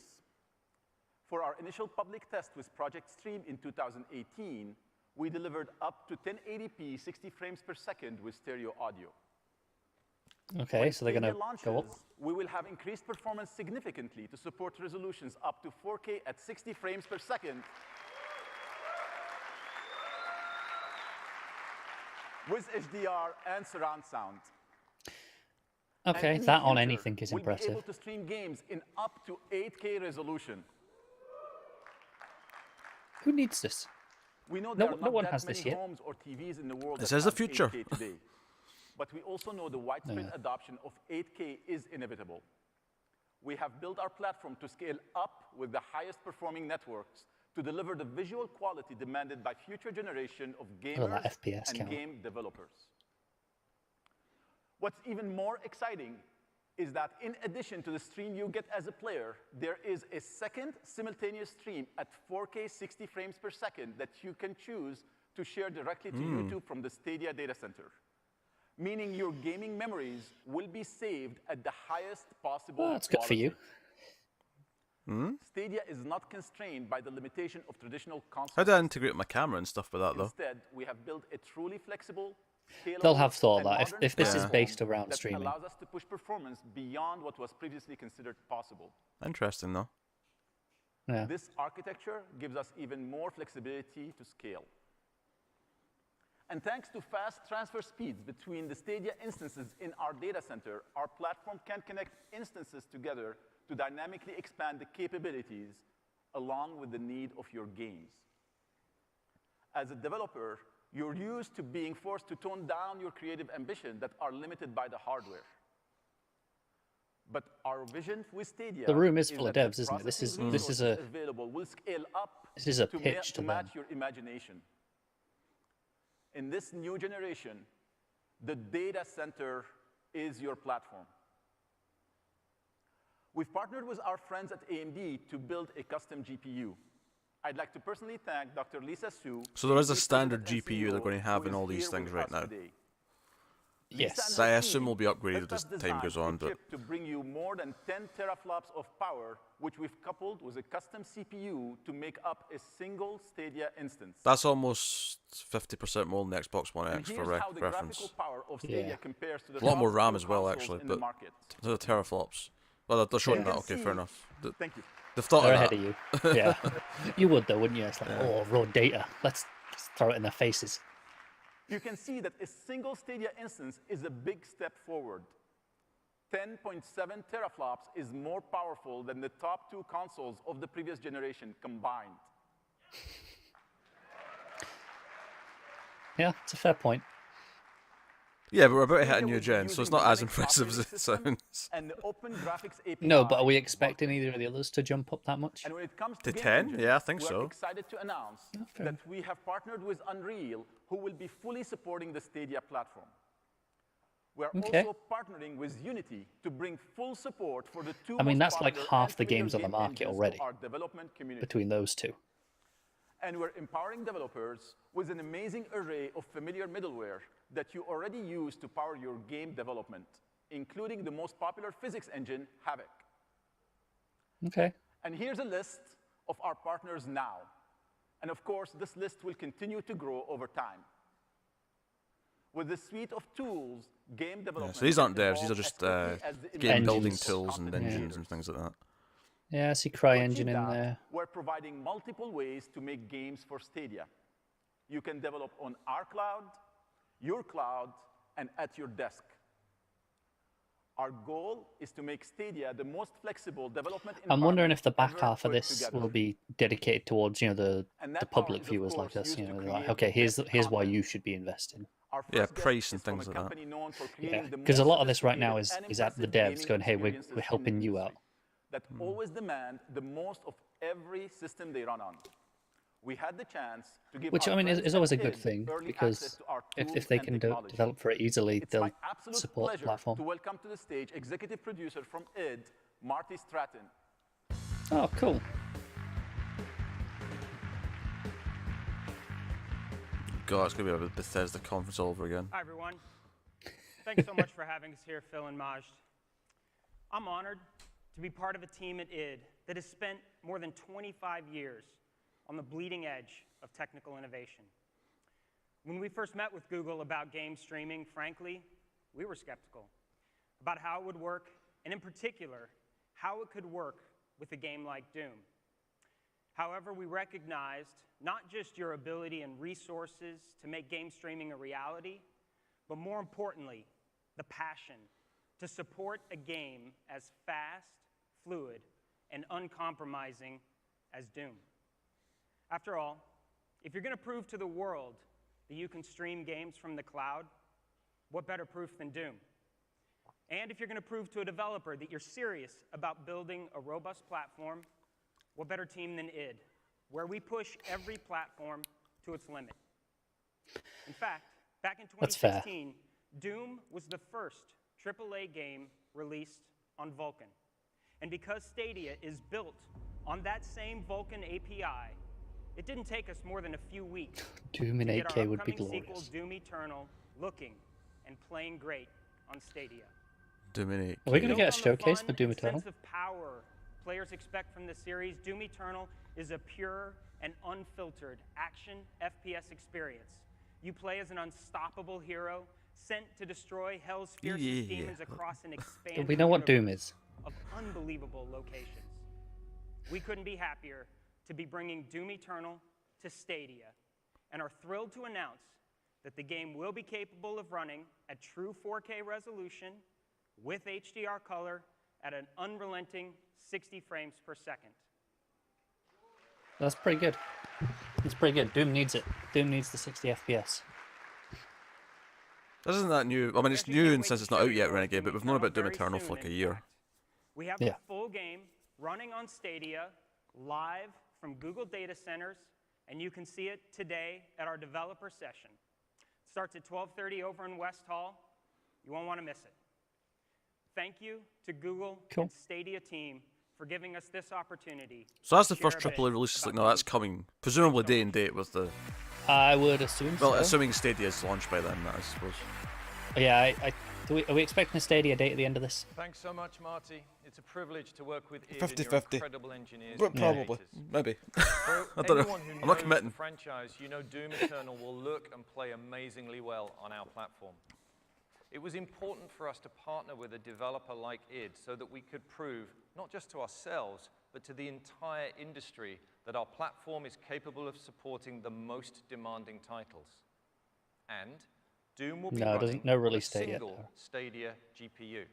G: For our initial public test with Project Stream in 2018, we delivered up to 1080p 60 frames per second with stereo audio.
B: Okay,
G: When
B: so they're going to
G: Stadia
B: go up.
G: launches, we will have increased performance significantly to support resolutions up to 4K at 60 frames per second with HDR and surround sound.
B: Okay,
G: And in
B: that
G: the
B: on
G: future,
B: anything is
G: we'll be
B: impressive.
G: able to stream games in up to 8K resolution.
B: Who needs this?
G: We know
B: No-
G: there are
B: no
G: not
B: one
G: that
B: has
G: many
B: this yet.
G: homes or TVs in the world
A: This
G: that
A: is the
G: have
A: future.
G: 8K today. But we also know the widespread adoption of 8K is inevitable. We have built our platform to scale up with the highest performing networks to deliver the visual quality demanded by future generation of gamers
B: that FPS
G: and
B: count.
G: game developers. What's even more exciting is that in addition to the stream you get as a player, there is a second simultaneous stream at 4K 60 frames per second that you can choose to share directly to YouTube from the Stadia data center, meaning your gaming memories will be saved at the highest possible
B: Well, that's good for you.
G: Stadia is not constrained by the limitation of traditional consoles.
A: How do I integrate my camera and stuff with that though?
G: Instead, we have built a truly flexible, scalable,
B: They'll have thought
G: and
B: that
G: modern
B: if this is
G: platform
B: based around
G: that
B: streaming.
G: allows us to push performance beyond what was previously considered possible.
A: Interesting though.
B: Yeah.
G: This architecture gives us even more flexibility to scale. And thanks to fast transfer speeds between the Stadia instances in our data center, our platform can connect instances together to dynamically expand the capabilities along with the need of your games. As a developer, you're used to being forced to tone down your creative ambition that are limited by the hardware. But our vision with Stadia
B: The room is full of
G: that the
B: devs, isn't it? This is-
G: processing
B: this is
G: resources
B: a-
G: available will scale up
B: This is a
G: to
B: pitch to
G: match
B: them.
G: your imagination. In this new generation, the data center is your platform. We've partnered with our friends at AMD to build a custom GPU. I'd like to personally thank Dr. Lisa Su.
A: So there is a
G: AMD's
A: standard
G: president and
A: GPU they're
G: CEO,
A: going to have
G: who
A: in
G: is
A: all these
G: here
A: things
G: with
A: right
G: us
A: now.
G: today.
B: Yes.
A: I assume will be upgraded as
G: Helped us
A: time goes
G: design
A: on,
G: a
A: but
G: chip to bring you more than 10 teraflops of power, which we've coupled with a custom CPU to make up a single Stadia instance.
A: that's almost 50% more than the Xbox One
G: And
A: X for
G: here's how the
A: reference.
G: graphical power of Stadia
B: Yeah.
G: compares to the
A: A lot more
G: top
A: RAM
G: two
A: as well,
G: consoles
A: actually,
G: in the
A: but
G: market.
A: the teraflops. Well, they're showing
B: Yeah.
A: that.
G: You
A: Okay,
G: can
A: fair
G: see-
A: enough.
G: Thank you.
A: They've thought
B: They're
A: of
B: ahead
A: that.
B: of you. Yeah. You would though, wouldn't you? It's like, oh, raw data. Let's just throw it in their faces.
G: You can see that a single Stadia instance is a big step forward. 10.7 teraflops is more powerful than the top two consoles of the previous generation combined.
B: Yeah, it's a fair point.
A: Yeah, but we're about to hit a
G: Stadia
A: new
G: will be
A: gen, so it's
G: using
A: not as
G: Linux
A: impressive as
G: operating
A: it
G: system
A: sounds.
G: And the Open Graphics API.
B: No, but are we
G: is
B: expecting
G: built in.
B: either of the others to jump up that much?
G: And when it comes
A: To
G: to game
A: 10?
G: engine,
A: Yeah, I think
G: we're
A: so.
G: excited to announce
B: fair
G: that we have partnered with Unreal, who will be fully supporting the Stadia platform. We're
B: Okay.
G: also partnering with Unity to bring full support for the two
B: I mean,
G: most
B: that's like
G: popular
B: half
G: and
B: the
G: familiar
B: games on the
G: game
B: market
G: engines
B: already.
G: to our development community.
B: Between those two.
G: And we're empowering developers with an amazing array of familiar middleware that you already use to power your game development, including the most popular physics engine, Havok.
B: Okay.
G: And here's a list of our partners now. And of course, this list will continue to grow over time. With the suite of tools, game development.
A: So these aren't
G: can
A: devs, these are
G: evolve
A: just
G: as quickly as the
A: game building
B: Engines.
A: tools and
G: content
A: engines
G: creators.
A: and things like that.
B: Yeah, I see
G: To
B: CryEngine
G: achieve
B: in
G: that,
B: there.
G: We're providing multiple ways to make games for Stadia. You can develop on our cloud, your cloud, and at your desk. Our goal is to make Stadia the most flexible development
B: I'm wondering
G: environment
B: if the back
G: ever
B: half of
G: put
B: this
G: together.
B: will be dedicated towards, you know, the
G: And
B: the
G: that power
B: public
G: is, of
B: viewers like
G: course,
B: us.
G: used
B: You
G: to
B: know, they're like,
G: create
B: okay,
G: the
B: here's
G: best
B: here's why
G: content.
B: you should be investing.
G: Our
A: Yeah,
G: first guest
A: price and
G: is from
A: things
G: a
A: like that.
G: company known for
B: Yeah,
G: creating the
B: because a
G: most
B: lot of this right now
G: sophisticated
B: is
G: and
B: at the
G: impressive
B: devs
G: gaming
B: going, hey, we're
G: experiences in the
B: helping you out.
G: industry that always demand the most of every system they run on. We had the chance to give
B: Which,
G: our
B: I mean,
G: friends
B: is always a
G: at
B: good
G: id
B: thing,
G: early access
B: because
G: to our
B: if
G: tools
B: they
G: and
B: can
G: technology.
B: develop for it easily,
G: It's
B: they'll
G: my absolute
B: support the
G: pleasure
B: platform.
G: to welcome to the stage executive producer from id, Marty Stratton.
B: Oh, cool.
A: God, it's gonna be a Bethesda conference all over again.
H: Hi, everyone. Thanks so much for having us here, Phil and Majd. I'm honored to be part of a team at id that has spent more than 25 years on the bleeding edge of technical innovation. When we first met with Google about game streaming, frankly, we were skeptical about how it would work, and in particular, how it could work with a game like Doom. However, we recognized not just your ability and resources to make game streaming a reality, but more importantly, the passion to support a game as fast, fluid, and uncompromising as Doom. After all, if you're going to prove to the world that you can stream games from the cloud, what better proof than Doom? And if you're going to prove to a developer that you're serious about building a robust platform, what better team than id, where we push every platform to its limit. In fact, back in
B: That's fair.
H: 2016, Doom was the first AAA game released on Vulkan. And because Stadia is built on that same Vulkan API, it didn't take us more than a few weeks
B: Doom in
H: to get
B: 8K
H: our
B: would be
H: upcoming sequel,
B: glorious.
H: Doom Eternal, looking and playing great on Stadia.
A: Dominate.
B: Are we going to
H: Built
B: get a
H: on the
B: showcase
H: fun
B: for Doom
H: and
B: Eternal?
H: sense of power players expect from the series, Doom Eternal is a pure and unfiltered action FPS experience. You play as an unstoppable hero sent to destroy hell's fiercest demons across an expanding
B: We know what Doom
H: universe
B: is.
H: of unbelievable locations. We couldn't be happier to be bringing Doom Eternal to Stadia, and are thrilled to announce that the game will be capable of running at true 4K resolution with HDR color at an unrelenting 60 frames per second.
B: That's pretty good. It's pretty good. Doom needs it. Doom needs the 60 FPS.
A: This isn't that new. I mean, it's new in since it's not out yet, Renegade, but we've known about Doom Eternal for like a year.
H: We have the full game running on Stadia, live from Google data centers, and you can see it today at our developer session. It starts at 12:30 over in West Hall. You won't want to miss it. Thank you to Google and Stadia team for giving us this opportunity.
A: So that's the
H: to share
A: first
H: a bit
A: AAA release. It's like,
H: about
A: no, that's
H: Doom.
A: coming. Presumably day and date with the.
B: I would assume
A: Well,
B: so.
A: assuming Stadia is launched by then, I suppose.
B: Yeah, are we expecting a Stadia date at the end of this?
F: Thanks so much, Marty. It's a privilege to work with id
A: 50-50.
F: and your incredible engineers.
A: But
F: and
A: probably,
F: creators.
A: maybe.
F: For
A: I don't know.
F: anyone who
A: I'm
F: knows
A: not committing.
F: the franchise, you know Doom Eternal will look and play amazingly well on our platform. It was important for us to partner with a developer like id so that we could prove, not just to ourselves, but to the entire industry, that our platform is capable of supporting the most demanding titles. And Doom will be running
B: no
F: on a
B: release date yet.
F: single Stadia GPU.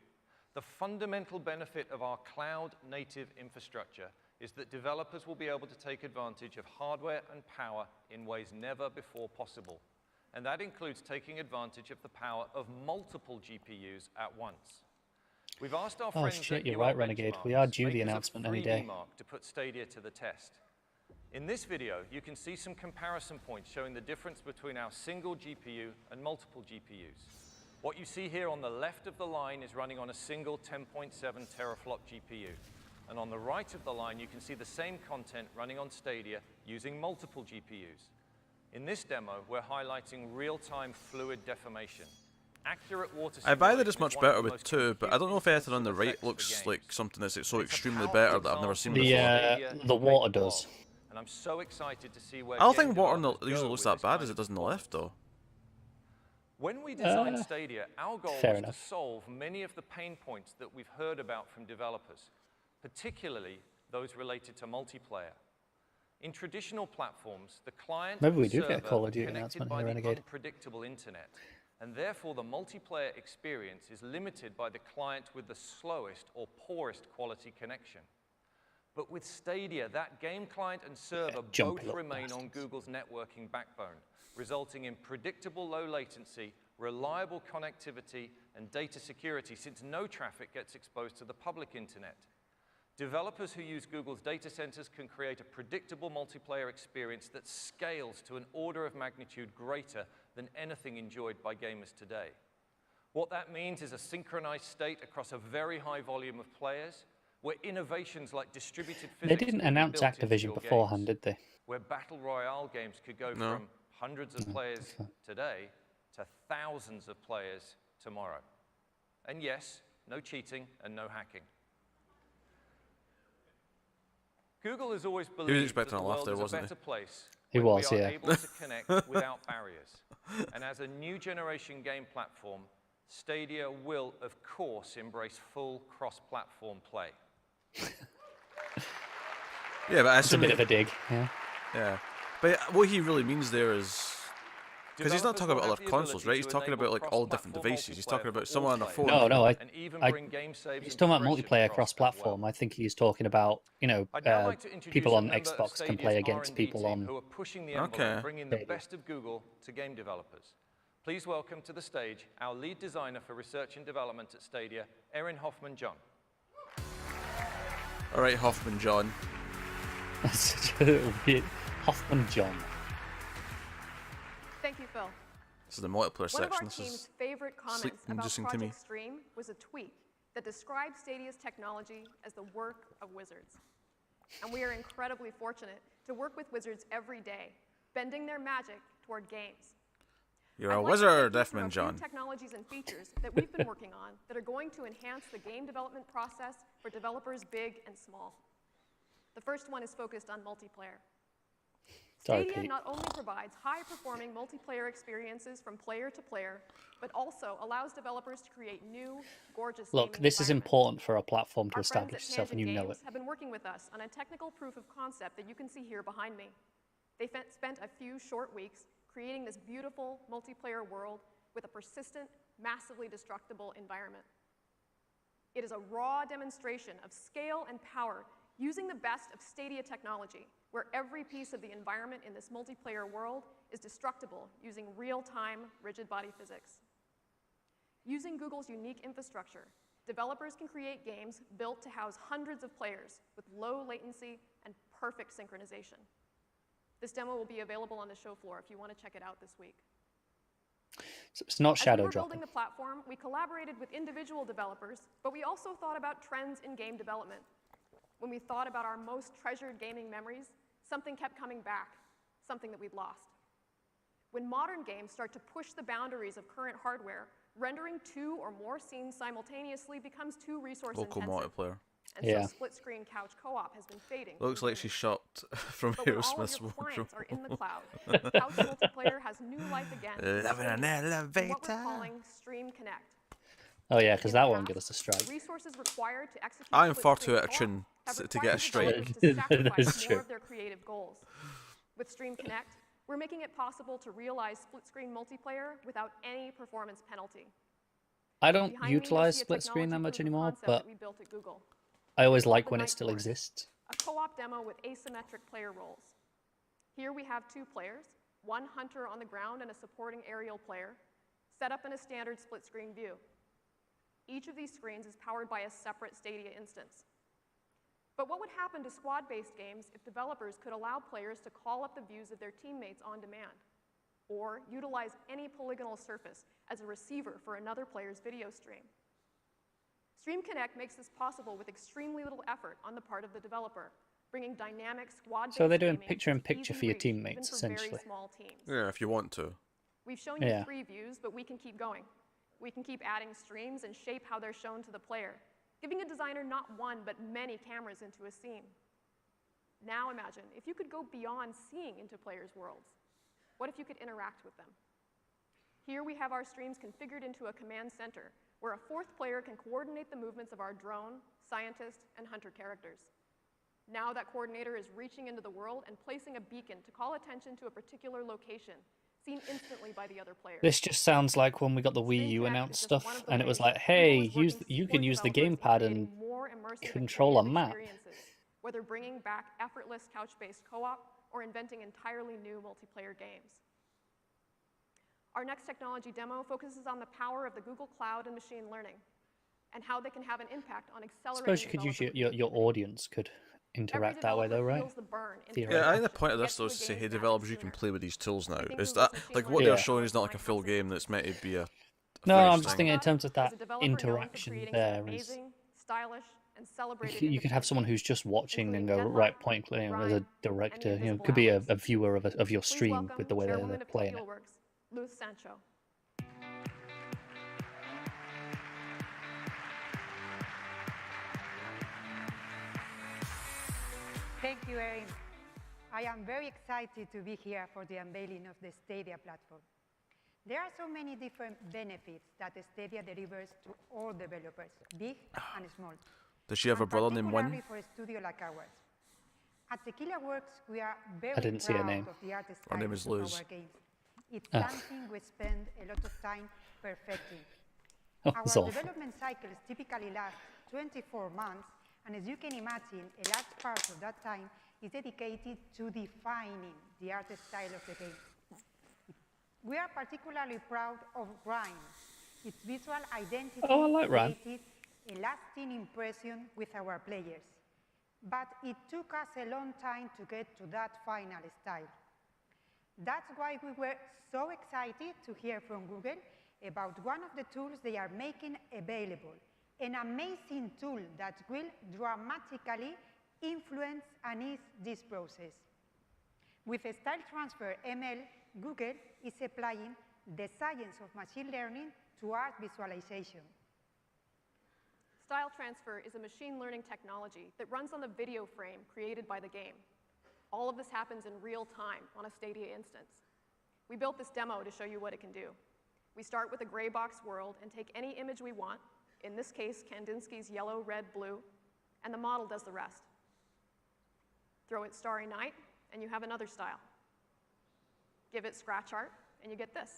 F: The fundamental benefit of our cloud-native infrastructure is that developers will be able to take advantage of hardware and power in ways never before possible. And that includes taking advantage of the power of multiple GPUs at once. We've asked our friends
B: shit,
F: at
B: you're
F: UR
B: right, Renegade. We are due the
F: makers of
B: announcement any
F: 3D
B: day.
F: Mark to put Stadia to the test. In this video, you can see some comparison points showing the difference between our single GPU and multiple GPUs. What you see here on the left of the line is running on a single 10.7 teraflop GPU. And on the right of the line, you can see the same content running on Stadia using multiple GPUs. In this demo, we're highlighting real-time fluid deformation. Accurate water
A: I buy that
F: simulation
A: it's
F: is
A: much
F: one of
A: better
F: the
A: with
F: most
A: 2, but I don't know if anything on the
F: compute-intensive
A: right
F: effects for
A: looks
F: games.
A: like something that's so
F: It's a
A: extremely
F: powerful
A: better that I've never
F: example
A: seen
F: of
A: before.
F: Stadia
B: The
F: make
B: water
F: ball.
B: does.
F: And I'm so excited to see where
A: I don't
F: game
A: think water
F: developers
A: usually
F: go
A: looks
F: with
A: that
F: this
A: bad
F: kind
A: as it
F: of
A: does on the left, though.
F: When we designed
B: Uh,
F: Stadia, our goal
B: fair
F: was
B: enough.
F: to solve many of the pain points that we've heard about from developers, particularly those related to multiplayer. In traditional platforms, the client
B: Maybe we
F: and
B: do get a
F: server
B: Call of
F: are
B: Duty
F: connected
B: announcement
F: by
B: here,
F: the
B: Renegade.
F: unpredictable internet. and therefore the multiplayer experience is limited by the client with the slowest or poorest quality connection. But with Stadia, that game client and server both remain on Google's networking backbone, resulting in predictable low latency, reliable connectivity, and data security, since no traffic gets exposed to the public internet. Developers who use Google's data centers can create a predictable multiplayer experience that scales to an order of magnitude greater than anything enjoyed by gamers today. What that means is a synchronized state across a very high volume of players, where innovations like distributed physics
B: They didn't announce Activision beforehand, did they?
F: Where battle royale games could go from hundreds of players today to thousands of players tomorrow. And yes, no cheating and no hacking. Google has always believed that the world is a better place when we are able to connect without barriers. And as a new generation game platform, Stadia will, of course, embrace full cross-platform play.
A: Yeah, but
B: it's a bit of a dig. Yeah.
A: Yeah, but what he really means there is, because he's not talking about other consoles, right? He's talking about like all different devices. He's talking about someone on a phone.
B: No, he's talking about multiplayer cross-platform. I think he's talking about, you know, people on Xbox can play against people on.
F: Who are pushing the envelope, bringing the best of Google to game developers. Please welcome to the stage our lead designer for research and development at Stadia, Erin Hoffman-John.
A: All right, Hoffman-John.
B: That's such a weird Hoffman-John.
C: Thank you, Phil.
A: This is the multiplayer section.
C: One of our team's favorite comments about Project Stream was a tweet that described Stadia's technology as the work of wizards. And we are incredibly fortunate to work with wizards every day, bending their magic toward games.
A: You're a wizard, Hoffman-John.
C: Technologies and features that we've been working on that are going to enhance the game development process for developers big and small. The first one is focused on multiplayer. Stadia not only provides high-performing multiplayer experiences from player to player, but also allows developers to create new, gorgeous
B: Look, this is important for a platform to establish itself, and you know it.
C: Have been working with us on a technical proof of concept that you can see here behind me. They spent a few short weeks creating this beautiful multiplayer world with a persistent, massively destructible environment. It is a raw demonstration of scale and power using the best of Stadia technology, where every piece of the environment in this multiplayer world is destructible using real-time rigid body physics. Using Google's unique infrastructure, developers can create games built to house hundreds of players with low latency and perfect synchronization. This demo will be available on the show floor if you want to check it out this week.
B: So it's not shadow
C: dropping. As we were building the platform, we collaborated with individual developers, but we also thought about trends in game development. When we thought about our most treasured gaming memories, something kept coming back, something that we'd lost. When modern games start to push the boundaries of current hardware, rendering 2 or more scenes simultaneously becomes too resource-intensive.
A: Local multiplayer.
C: And so split-screen couch co-op has been fading.
A: Looks like she shot from Aerosmith's
C: wardrobe. But when all of your clients are in the cloud, couch multiplayer has new life again.
A: Love in an elevator.
C: What we're calling Stream Connect.
B: Oh yeah, because that won't get us a strike.
C: Resources required to execute
A: I'm far too itching to get a strike.
B: That is true.
C: More of their creative goals. With Stream Connect, we're making it possible to realize split-screen multiplayer without any performance penalty.
B: I don't utilize split screen that much anymore, but I always like when it still exists.
C: A co-op demo with asymmetric player roles. Here we have 2 players, one hunter on the ground and a supporting aerial player, set up in a standard split-screen view. Each of these screens is powered by a separate Stadia instance. But what would happen to squad-based games if developers could allow players to call up the views of their teammates on demand, or utilize any polygonal surface as a receiver for another player's video stream? Stream Connect makes this possible with extremely little effort on the part of the developer, bringing dynamic squad-based
B: So they're doing picture-in-picture for your teammates, essentially.
C: Very small teams.
A: Yeah, if you want to.
C: We've shown you 3 views, but we can keep going. We can keep adding streams and shape how they're shown to the player, giving a designer not one, but many cameras into a scene. Now imagine if you could go beyond seeing into players' worlds. What if you could interact with them? Here we have our streams configured into a command center, where a 4th player can coordinate the movements of our drone, scientist, and hunter characters. Now that coordinator is reaching into the world and placing a beacon to call attention to a particular location, seen instantly by the other players.
B: This just sounds like when we got the Wii U announced stuff, and it was like, hey, you can use the gamepad and control a map.
C: Whether bringing back effortless couch-based co-op or inventing entirely new multiplayer games. Our next technology demo focuses on the power of the Google Cloud and machine learning, and how they can have an impact on
B: I
C: accelerating.
B: suppose you could use your audience could interact that way, though, right?
A: Yeah, I think the point of this though is to say, hey, developers, you can play with these tools now. Is that like what they're showing is not like a full game that's meant to be a
B: no, I'm just
A: thing.
B: thinking in terms of that interaction there is.
C: Stylish and celebrated
B: You could have someone who's just watching and go, right, point, you know, as a director, you know, could be a viewer of your stream with the way they're playing it.
C: Luz Sancho.
I: Thank you, Erin. I am very excited to be here for the unveiling of the Stadia platform. There are so many different benefits that Stadia delivers to all developers, big and small.
A: Does she have a brother named Win?
I: For a studio like ours. At Tequila Works, we are very
B: I didn't see her name.
I: Of the art
A: Her name is
I: style of
A: Luz.
I: our games. It's something we spend a lot of time perfecting. Our development cycles typically last 24 months, and as you can imagine, a large part of that time is dedicated to defining the art style of the game. We are particularly proud of Rhyme. Its visual identity created a lasting impression with our players. But it took us a long time to get to that final style. That's why we were so excited to hear from Google about one of the tools they are making available, an amazing tool that will dramatically influence and ease this process. With Style Transfer ML, Google is applying the science of machine learning to art visualization.
C: Style Transfer is a machine learning technology that runs on the video frame created by the game. All of this happens in real time on a Stadia instance. We built this demo to show you what it can do. We start with a gray box world and take any image we want, in this case, Kandinsky's yellow, red, blue, and the model does the rest. Throw it Starry Night, and you have another style. Give it scratch art, and you get this.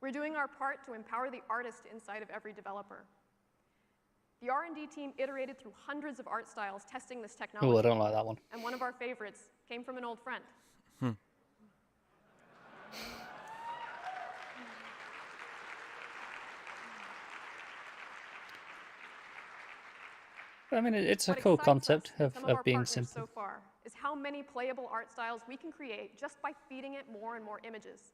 C: We're doing our part to empower the artist inside of every developer. The R&D team iterated through hundreds of art styles testing this technology.
B: Oh, I don't like that one.
C: And one of our favorites came from an old friend.
B: I mean, it's a cool concept of being simple.
C: So far is how many playable art styles we can create just by feeding it more and more images.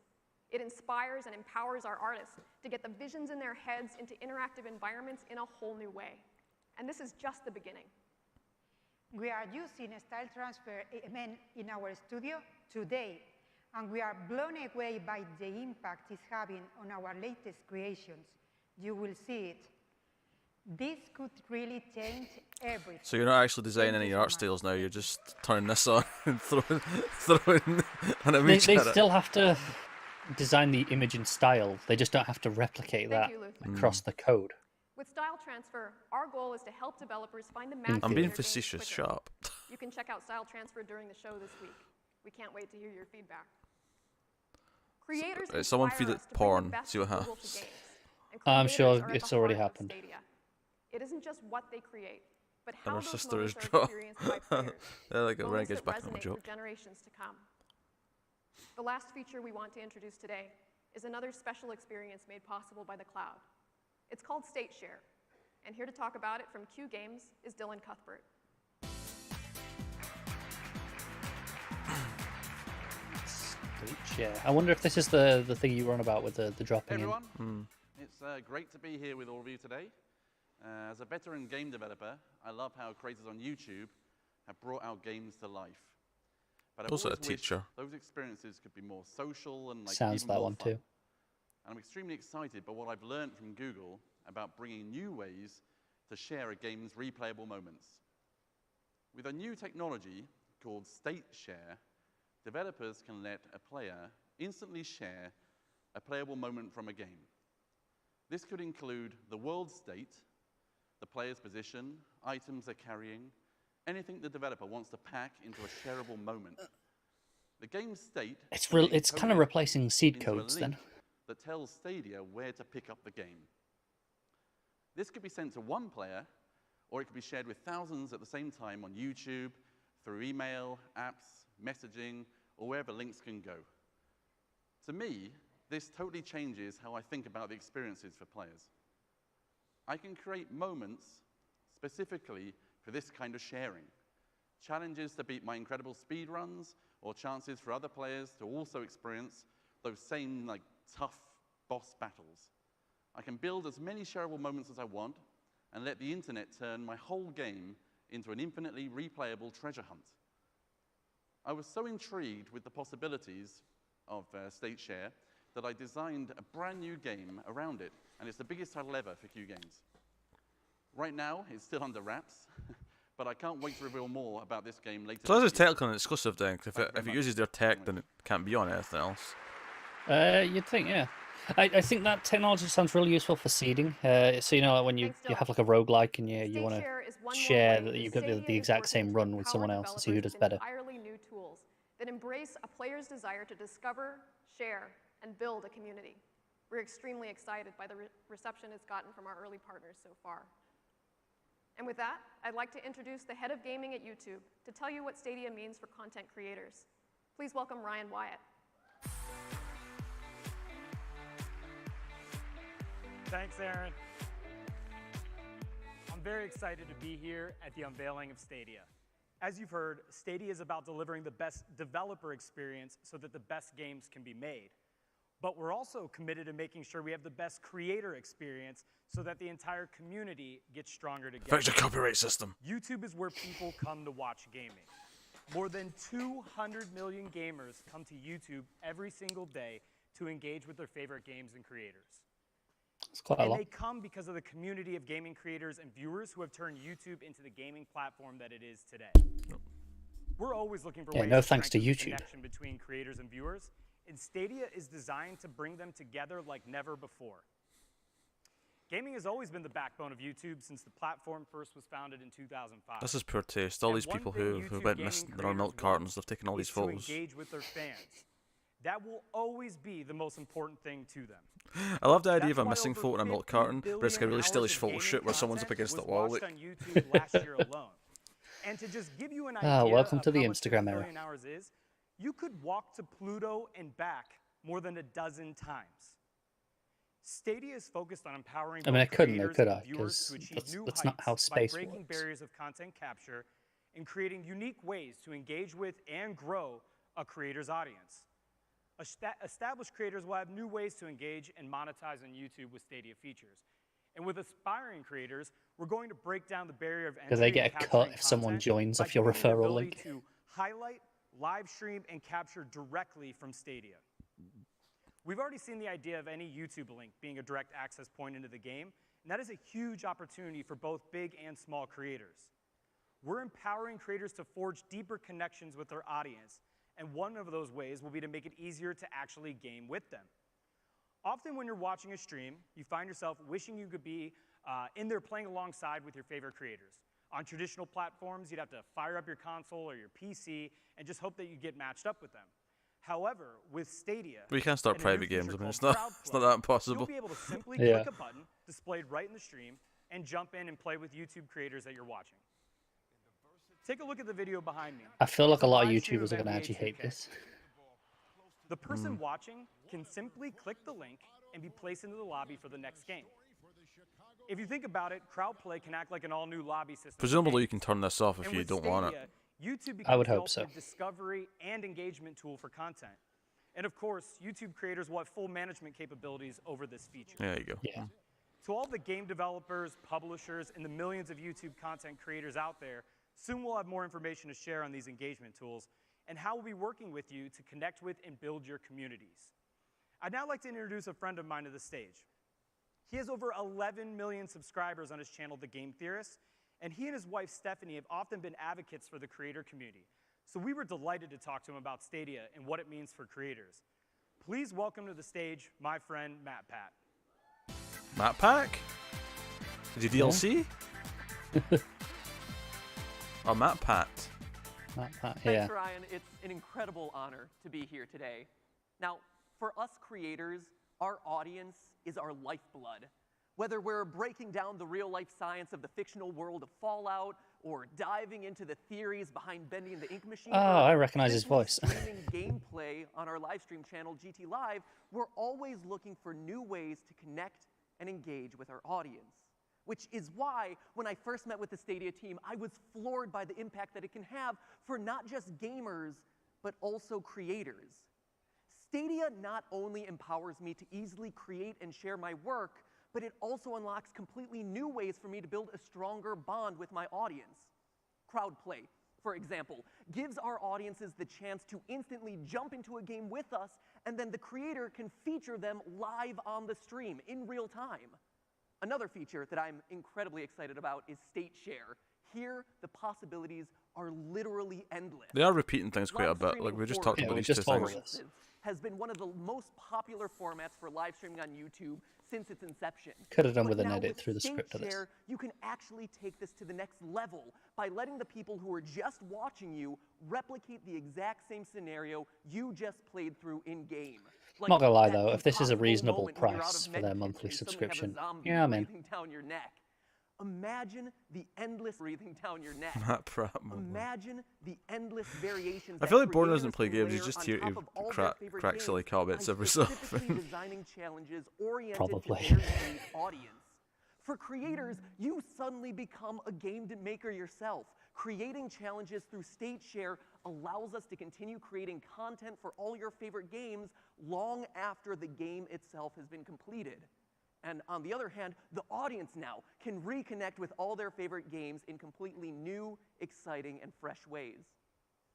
C: It inspires and empowers our artists to get the visions in their heads into interactive environments in a whole new way. And this is just the beginning.
I: We are using Style Transfer ML in our studio today, and we are blown away by the impact it's having on our latest creations. You will see it. This could really change everything.
A: So you're not actually designing any art styles now, you're just turning this on and throwing an image
B: They
A: at it.
B: still have to design the image in style. They just don't have to replicate that across the code.
C: With Style Transfer, our goal is to help developers find the magic.
A: I'm being facetious, sharp.
C: You can check out Style Transfer during the show this week. We can't wait to hear your feedback. Creators
A: Someone feed it porn, see what happens.
B: I'm sure it's already happened.
C: It isn't just what they create, but how
A: And her
C: those
A: sister is
C: moments are experienced by players.
A: Yeah, like a
C: Moments
A: renegades
C: that
A: back on my
C: resonate
A: joke.
C: for generations to come. The last feature we want to introduce today is another special experience made possible by the cloud. It's called State Share, and here to talk about it from Q Games is Dylan Cuthbert.
B: State share. I wonder if this is the thing you were on about with the dropping
J: Hey everyone, it's great to be here with all of you today. As a veteran game developer, I love how creators on YouTube have brought our games to life. But I've
A: Also a
J: always wished
A: teacher.
J: those experiences could be more social and
B: Sounds
J: even
B: that
J: more
B: one
J: fun.
B: too.
J: And I'm extremely excited by what I've learned from Google about bringing new ways to share a game's replayable moments. With a new technology called State Share, developers can let a player instantly share a playable moment from a game. This could include the world state, the player's position, items they're carrying, anything the developer wants to pack into a shareable moment. The game's state.
B: It's kind of replacing seed
J: into a
B: codes then.
J: link that tells Stadia where to pick up the game. This could be sent to one player, or it could be shared with thousands at the same time on YouTube, through email, apps, messaging, or wherever links can go. To me, this totally changes how I think about the experiences for players. I can create moments specifically for this kind of sharing. Challenges to beat my incredible speed runs, or chances for other players to also experience those same tough boss battles. I can build as many shareable moments as I want and let the internet turn my whole game into an infinitely replayable treasure hunt. I was so intrigued with the possibilities of State Share that I designed a brand new game around it, and it's the biggest title ever for Q Games. Right now, it's still under wraps, but I can't wait to reveal more about this game later.
A: So this is technically an exclusive then, 'cause if it uses their tech, then it can't be on anything else.
B: You'd think, yeah. I think that technology sounds really useful for seeding. So like when you have like a roguelike and you want to share that you've got the exact same run with someone else and see who does better.
C: Entirely new tools that embrace a player's desire to discover, share, and build a community. We're extremely excited by the reception it's gotten from our early partners so far. And with that, I'd like to introduce the head of gaming at YouTube to tell you what Stadia means for content creators. Please welcome Ryan Wyatt.
K: Thanks, Aaron. I'm very excited to be here at the unveiling of Stadia. As you've heard, Stadia is about delivering the best developer experience so that the best games can be made. But we're also committed to making sure we have the best creator experience so that the entire community gets stronger together.
A: Fix the copyright system.
K: YouTube is where people come to watch gaming. More than 200 million gamers come to YouTube every single day to engage with their favorite games and creators.
B: It's quite a lot.
K: They come because of the community of gaming creators and viewers who have turned YouTube into the gaming platform that it is today. We're always looking for ways
B: no
K: to
B: thanks to
K: strengthen the
B: YouTube.
K: connection between creators and viewers, and Stadia is designed to bring them together like never before. Gaming has always been the backbone of YouTube since the platform first was founded in 2005.
A: This is poor taste. All these people who went missing their milk cartons, they've taken all these photos.
K: To engage with their fans. That will always be the most important thing to them.
A: I love the idea of a missing photo in a milk carton, but it's a really stylish photo shoot where someone's up against the wall.
K: On YouTube last year alone. And to just give you an idea
B: welcome
K: of
B: to the
K: how much 6
B: Instagram era.
K: billion hours is, you could walk to Pluto and back more than a dozen times. Stadia is focused on empowering
B: I mean, I
K: both
B: couldn't,
K: creators
B: could
K: and
B: I?
K: viewers to
B: Because
K: achieve new
B: that's not
K: heights
B: how space
K: by breaking
B: works.
K: barriers of content capture and creating unique ways to engage with and grow a creator's audience. Established creators will have new ways to engage and monetize on YouTube with Stadia features. And with aspiring creators, we're going to break down the barrier of entry.
B: Because they get a
K: and
B: cut
K: capturing
B: if someone
K: content
B: joins
K: by
B: off your
K: giving them the
B: referral
K: ability
B: link.
K: to highlight, live stream, and capture directly from Stadia. We've already seen the idea of any YouTube link being a direct access point into the game, and that is a huge opportunity for both big and small creators. We're empowering creators to forge deeper connections with their audience, and one of those ways will be to make it easier to actually game with them. Often when you're watching a stream, you find yourself wishing you could be in there playing alongside with your favorite creators. On traditional platforms, you'd have to fire up your console or your PC and just hope that you get matched up with them. However, with Stadia,
A: We can start
K: and a new
A: private games.
K: feature
A: I mean, it's
K: called
A: not
K: Crowdplay,
A: that impossible.
K: You'll be able to simply
B: Yeah.
K: click a button displayed right in the stream and jump in and play with YouTube creators that you're watching. Take a look at the video behind me.
B: I feel like
K: It's
B: a lot of
K: live stream
B: YouTubers are going to
K: NBA
B: actually hate
K: 2K.
B: this.
K: The person watching can simply click the link and be placed into the lobby for the next game. If you think about it, Crowdplay can act like an all-new lobby system. for
A: Presumably you
K: games.
A: can turn this off if
K: And
A: you
K: with
A: don't want it.
K: Stadia, YouTube
B: I would
K: becomes the
B: hope so.
K: ultimate discovery and engagement tool for content. And of course, YouTube creators will have full management capabilities over this feature.
A: There you go.
B: Yeah.
K: To all the game developers, publishers, and the millions of YouTube content creators out there, soon we'll have more information to share on these engagement tools and how we'll be working with you to connect with and build your communities. I'd now like to introduce a friend of mine to the stage. He has over 11 million subscribers on his channel, The Game Theorist, and he and his wife, Stephanie, have often been advocates for the creator community. So we were delighted to talk to him about Stadia and what it means for creators. Please welcome to the stage my friend, Matt Pat.
A: Map pack? Is he DLC? Oh, Map Pat.
B: Yeah.
L: Thanks, Ryan. It's an incredible honor to be here today. Now, for us creators, our audience is our lifeblood. Whether we're breaking down the real-life science of the fictional world of Fallout, or diving into the theories behind bending the ink machine.
B: Oh, I recognize his voice.
L: Streaming gameplay on our live stream channel, GT Live, we're always looking for new ways to connect and engage with our audience. Which is why, when I first met with the Stadia team, I was floored by the impact that it can have for not just gamers, but also creators. Stadia not only empowers me to easily create and share my work, but it also unlocks completely new ways for me to build a stronger bond with my audience. Crowdplay, for example, gives our audiences the chance to instantly jump into a game with us, and then the creator can feature them live on the stream in real time. Another feature that I'm incredibly excited about is State Share. Here, the possibilities are literally endless.
A: They are repeating things quite a bit. Like we just talked about these two things.
L: Has been one of the most popular formats for live streaming on YouTube since its inception.
B: Could have done with an edit through the script of this.
L: You can actually take this to the next level by letting the people who are just watching you replicate the exact same scenario you just played through in-game.
B: Like not gonna lie though, if this is a reasonable price for their monthly subscription, yeah, I'm in.
L: Down your neck. Imagine the endless breathing down your neck. Imagine the endless variations.
A: I feel like Born doesn't play games. He's just here to crack silly comments every so often.
L: Designing challenges oriented to their unique audience. For creators, you suddenly become a game maker yourself. Creating challenges through State Share allows us to continue creating content for all your favorite games long after the game itself has been completed. And on the other hand, the audience now can reconnect with all their favorite games in completely new, exciting, and fresh ways.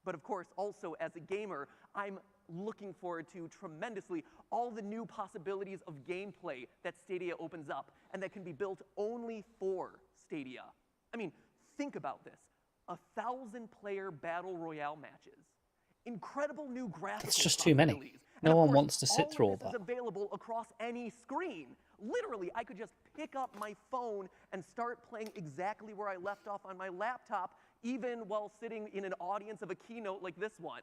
L: But of course, also as a gamer, I'm looking forward to tremendously all the new possibilities of gameplay that Stadia opens up and that can be built only for Stadia. I mean, think about this. 1,000-player battle royale matches. Incredible new graphics.
B: That's just too many. No one wants to sit through all that.
L: This is available across any screen. Literally, I could just pick up my phone and start playing exactly where I left off on my laptop, even while sitting in an audience of a keynote like this one.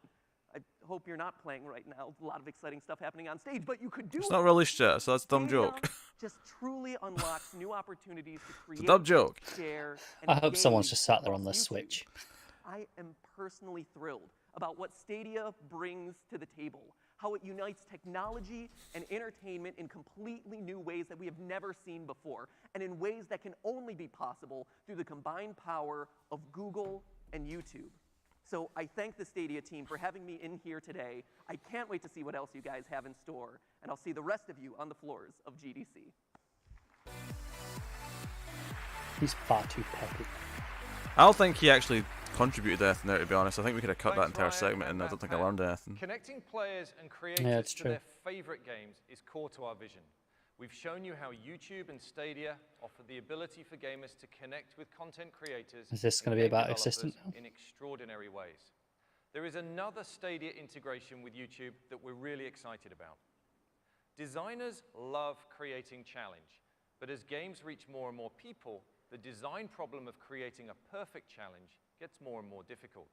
L: I hope you're not playing right now. A lot of exciting stuff happening on stage, but you could do it.
A: It's not released yet, so that's a dumb joke.
L: Just truly unlocks new opportunities to create,
A: it's a dumb joke.
L: Share, and
B: I hope someone's just sat there on the Switch.
L: I am personally thrilled about what Stadia brings to the table. How it unites technology and entertainment in completely new ways that we have never seen before, and in ways that can only be possible through the combined power of Google and YouTube. So I thank the Stadia team for having me in here today. I can't wait to see what else you guys have in store, and I'll see the rest of you on the floors of GDC.
B: He's far too peppy.
A: I don't think he actually contributed anything there, to be honest. I think we could have cut that entire segment and I don't think I learned anything.
F: Connecting players and creators to their favorite games is core to our vision. We've shown you how YouTube and Stadia offer the ability for gamers to connect with content creators.
B: Is this going to be about Assistant now?
F: In extraordinary ways. There is another Stadia integration with YouTube that we're really excited about. Designers love creating challenge, but as games reach more and more people, the design problem of creating a perfect challenge gets more and more difficult.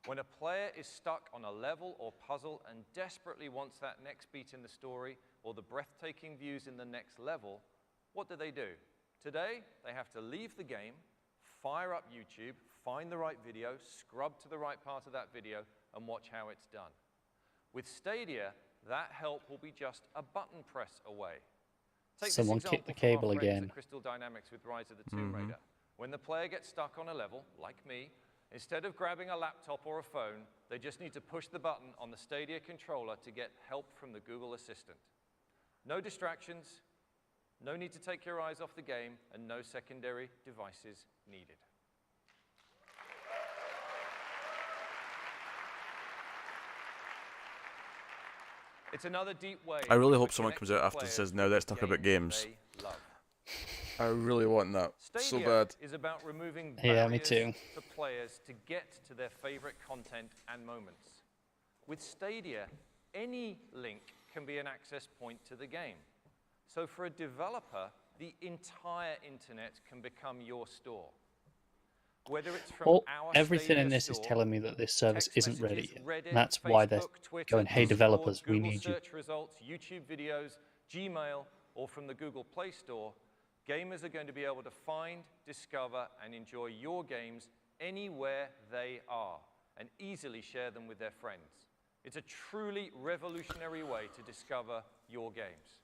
F: When a player is stuck on a level or puzzle and desperately wants that next beat in the story or the breathtaking views in the next level, what do? Today, they have to leave the game, fire up YouTube, find the right video, scrub to the right part of that video, and watch how it's done. With Stadia, that help will be just a button press away. Take
B: Someone kicked the cable again.
F: Crystal Dynamics with Rise of the Tomb Raider. When the player gets stuck on a level, like me, instead of grabbing a laptop or a phone, they just need to push the button on the Stadia controller to get help from the Google Assistant. No distractions, no need to take your eyes off the game, and no secondary devices needed. It's another deep way.
A: I really hope someone comes out after and says, now let's talk about games. I really want that so bad.
F: Is about removing
B: me too.
F: For players to get to their favorite content and moments. With Stadia, any link can be an access point to the game. So for a developer, the entire internet can become your store. Whether it's from our
B: Everything in
F: Stadia
B: this is
F: store,
B: telling me that this service
F: text
B: isn't ready
F: messages,
B: yet.
F: Reddit,
B: And that's why they're
F: Facebook, Twitter,
B: going, hey,
F: Discord,
B: developers, we
F: Google
B: need you.
F: search results, YouTube videos, Gmail, or from the Google Play Store, gamers are going to be able to find, discover, and enjoy your games anywhere they are, and easily share them with their friends. It's a truly revolutionary way to discover your games.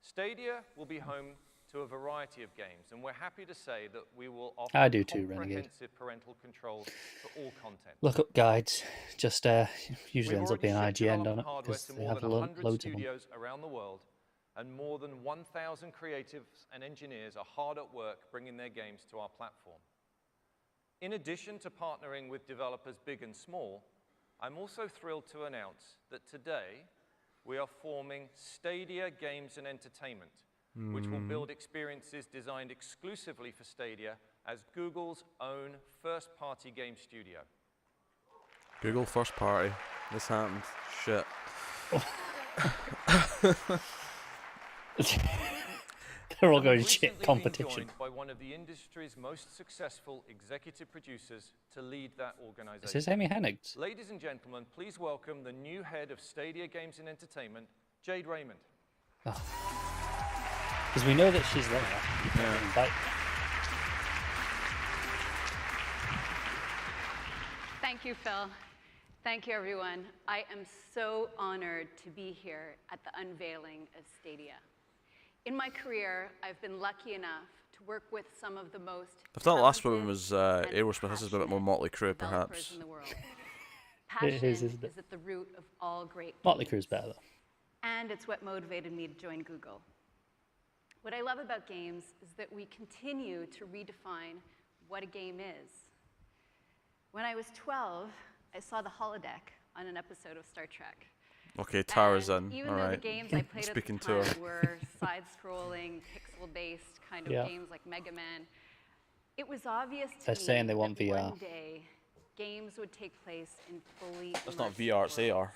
F: Stadia will be home to a variety of games, and we're happy to say that we will offer
B: I do too, Renegade.
F: comprehensive parental controls for all content.
B: Look up guides. Just usually
F: We've
B: ends up being
F: already shipped
B: IGN, don't
F: development
B: it?
F: hardware
B: Because
F: to
B: they
F: more
B: have
F: than 100
B: loads of them.
F: studios around the world, and more than 1,000 creatives and engineers are hard at work bringing their games to our platform. In addition to partnering with developers big and small, I'm also thrilled to announce that today we are forming Stadia Games and Entertainment, which will build experiences designed exclusively for Stadia as Google's own first-party game studio.
A: Google first party. This happened. Shit.
B: They're all
F: And
B: going
F: we've
B: shit
F: recently been
B: competition.
F: joined by one of the industry's most successful executive producers to lead that organization.
B: Is this Amy Hennig?
F: Ladies and gentlemen, please welcome the new head of Stadia Games and Entertainment, Jade Raymond.
B: Because we know that she's there. Yeah.
M: Thank you, Phil. Thank you, everyone. I am so honored to be here at the unveiling of Stadia. In my career, I've been lucky enough to work with some of the most
A: If that last one was Aerosmith, this is a bit more Motley Crue,
M: developers
A: perhaps.
M: in the world. Passion
B: It is, isn't it?
M: is at the root of all great
B: Motley
M: games.
B: Crue's better, though.
M: And it's what motivated me to join Google. What I love about games is that we continue to redefine what a game is. When I was 12, I saw the holodeck on an episode of Star Trek.
A: Okay, Tara's
M: And
A: in.
M: even
A: All
M: though
A: right.
M: the games I played
A: Speaking
M: at the
A: to
M: time
A: her.
M: were side-scrolling, pixel-based kind of games like Mega Man, it was obvious to
B: They're
M: me
B: saying they want
M: that
B: VR.
M: one day games would take place in fully
A: That's not
M: immersive
A: VR, it's
M: worlds.
A: AR.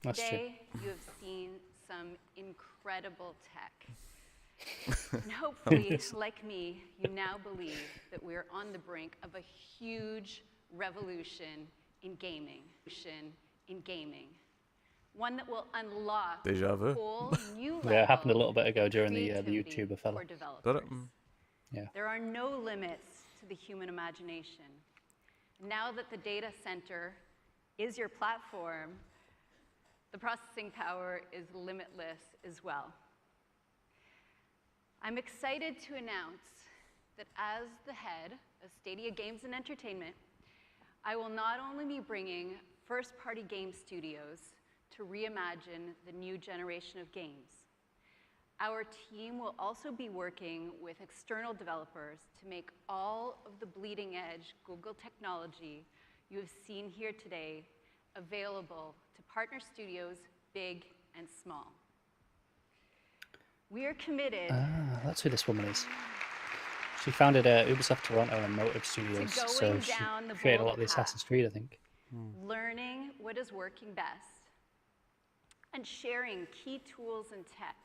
B: That's true.
M: Today, you have seen some incredible tech. And hopefully, like me, you now believe that we're on the brink of a huge revolution in gaming. One that will unlock
A: Deja vu.
M: a whole new level
B: Yeah, it happened a little bit ago
M: of
B: during the
M: creativity
B: YouTuber fella.
M: for developers.
A: Did it?
B: Yeah.
M: There are no limits to the human imagination. Now that the data center is your platform, the processing power is limitless as well. I'm excited to announce that as the head of Stadia Games and Entertainment, I will not only be bringing first-party game studios to reimagine the new generation of games. Our team will also be working with external developers to make all of the bleeding-edge Google technology you have seen here today available to partner studios big and small. We are committed
B: That's who this woman is. She founded Ubisoft Toronto and Motive Studios,
M: going
B: so she
M: down the
B: created a
M: bold
B: lot of the Assassin's Creed, I think.
M: learning what is working best, and sharing key tools and tech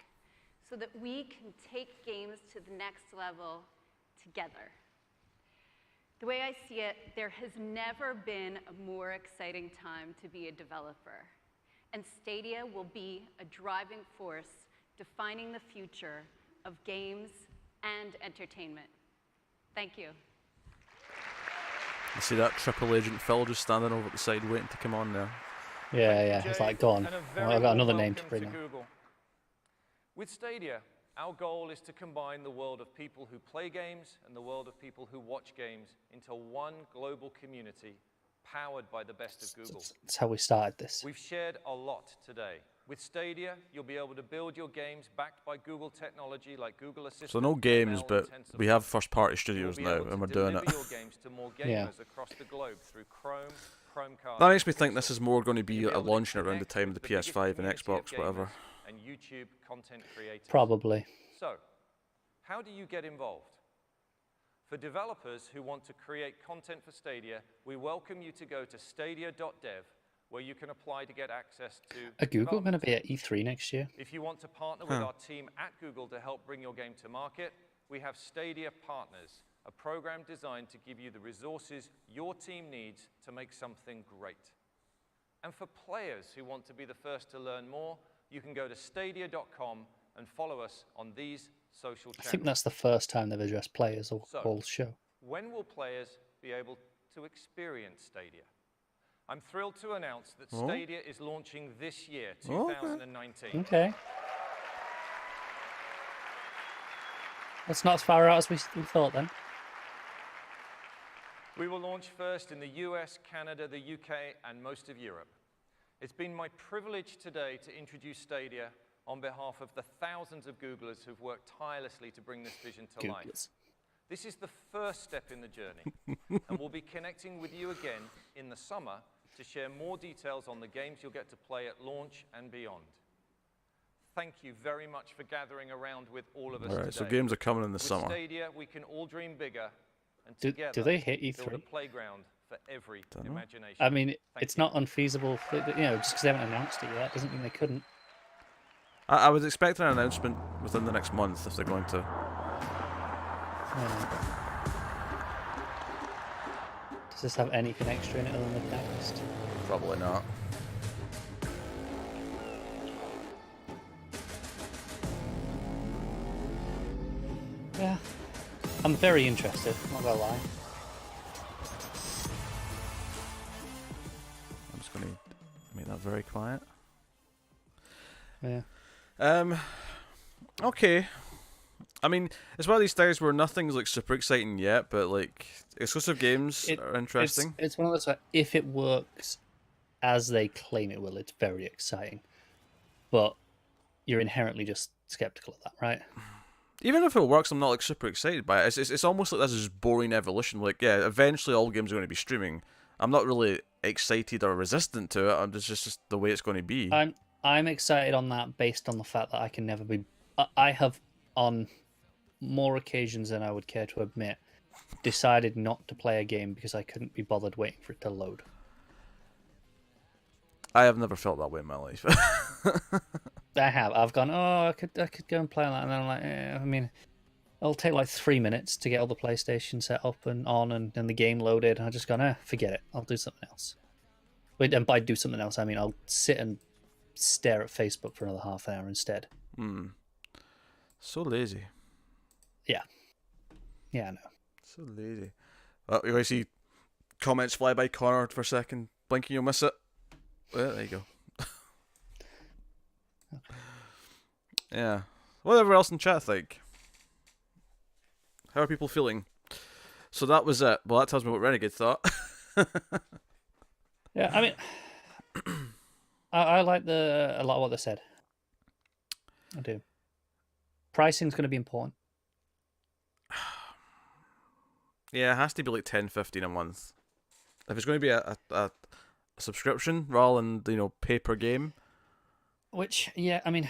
M: so that we can take games to the next level together. The way I see it, there has never been a more exciting time to be a developer, and Stadia will be a driving force defining the future of games and entertainment. Thank you.
A: You see that triple agent Phil just standing over at the side waiting to come on there.
B: Yeah, it's like, go on.
F: And a
B: Well,
F: very
B: I've got another
F: warm
B: name to
F: welcome
B: bring on.
F: Google. With Stadia, our goal is to combine the world of people who play games and the world of people who watch games into one global community powered by the best of Google.
B: That's how we started this.
F: We've shared a lot today. With Stadia, you'll be able to build your games backed by Google technology like Google Assistant.
A: So no games,
F: ML,
A: but
F: and
A: we have first-party studios
F: You'll be
A: now,
F: able
A: and
F: to
A: we're doing it.
F: deliver your games to more gamers across the globe through Chrome, Chromecast.
A: That makes me think this is more going to be
F: You'll
A: a
F: able to
A: launching around the
F: connect
A: time of
F: with
A: the
F: biggest
A: PS5 and
F: community of
A: Xbox, whatever.
F: gamers and YouTube content creators.
B: Probably.
F: So, how do you get involved? For developers who want to create content for Stadia, we welcome you to go to stadia.dev, where you can apply to get access to
B: Are Google going to
F: development.
B: be at E3 next year?
F: If you want to partner with our team at Google to help bring your game to market, we have Stadia partners a program designed to give you the resources your team needs to make something great. And for players who want to be the first to learn more, you can go to stadia.com and follow us on these social channels.
B: I think that's the first time they've addressed players all show.
F: When will players be able to experience Stadia? I'm thrilled to announce that Stadia is launching this year, 2019.
B: Okay. That's not as far out as we thought then.
F: We will launch first in the US, Canada, the UK, and most of Europe. It's been my privilege today to introduce Stadia on behalf of the thousands of Googlers who've worked tirelessly to bring this vision to life. This is the first step in the journey, and we'll be connecting with you again in the summer to share more details on the games you'll get to play at launch and beyond. Thank you very much for gathering around with all of us today.
A: So games are coming in the summer.
F: With Stadia, we can all dream bigger, and
B: Do
F: together
B: they hit E3?
F: build a playground for every imagination.
B: I mean, it's not unfeasible. Just because they haven't announced it yet doesn't mean they couldn't.
A: I was expecting an announcement within the next month if they're going to.
B: Does this have anything extra in it other than the text?
A: Probably not.
B: Yeah. I'm very interested, not gonna lie.
A: I'm just going to make that very quiet.
B: Yeah.
A: Okay. I mean, it's one of these things where nothing's like super exciting yet, but like exclusive games are interesting.
B: It's one of those, if it works as they claim it will, it's very exciting. But you're inherently just skeptical of that, right?
A: Even if it works, I'm not like super excited by it. It's almost like this is boring evolution. Like, yeah, eventually all games are going to be streaming. I'm not really excited or resistant to it. I'm just the way it's going to be.
B: I'm excited on that based on the fact that I can never be. I have on more occasions than I would care to admit decided not to play a game because I couldn't be bothered waiting for it to load.
A: I have never felt that way in my life.
B: I have. I've gone, I could go and play on that, and then I'm like, I mean, it'll take like 3 minutes to get all the PlayStation set up and on, and then the game loaded, and I just gone, forget it. I'll do something else. And by do something else, I mean I'll sit and stare at Facebook for another half an hour instead.
A: So lazy.
B: Yeah. Yeah, I know.
A: So lazy. You're going to see comments fly by Connor for a second. Blinking, you'll miss it. Well, there you go. Yeah. Whatever else in chat think. How are people feeling? So that was it. Well, that tells me what Renegade thought.
B: Yeah, I mean, I like a lot of what they said. I do. Pricing's going to be important.
A: Yeah, it has to be like 10, 15 a month. If it's going to be a subscription rather than, pay per game.
B: Which, yeah, I mean,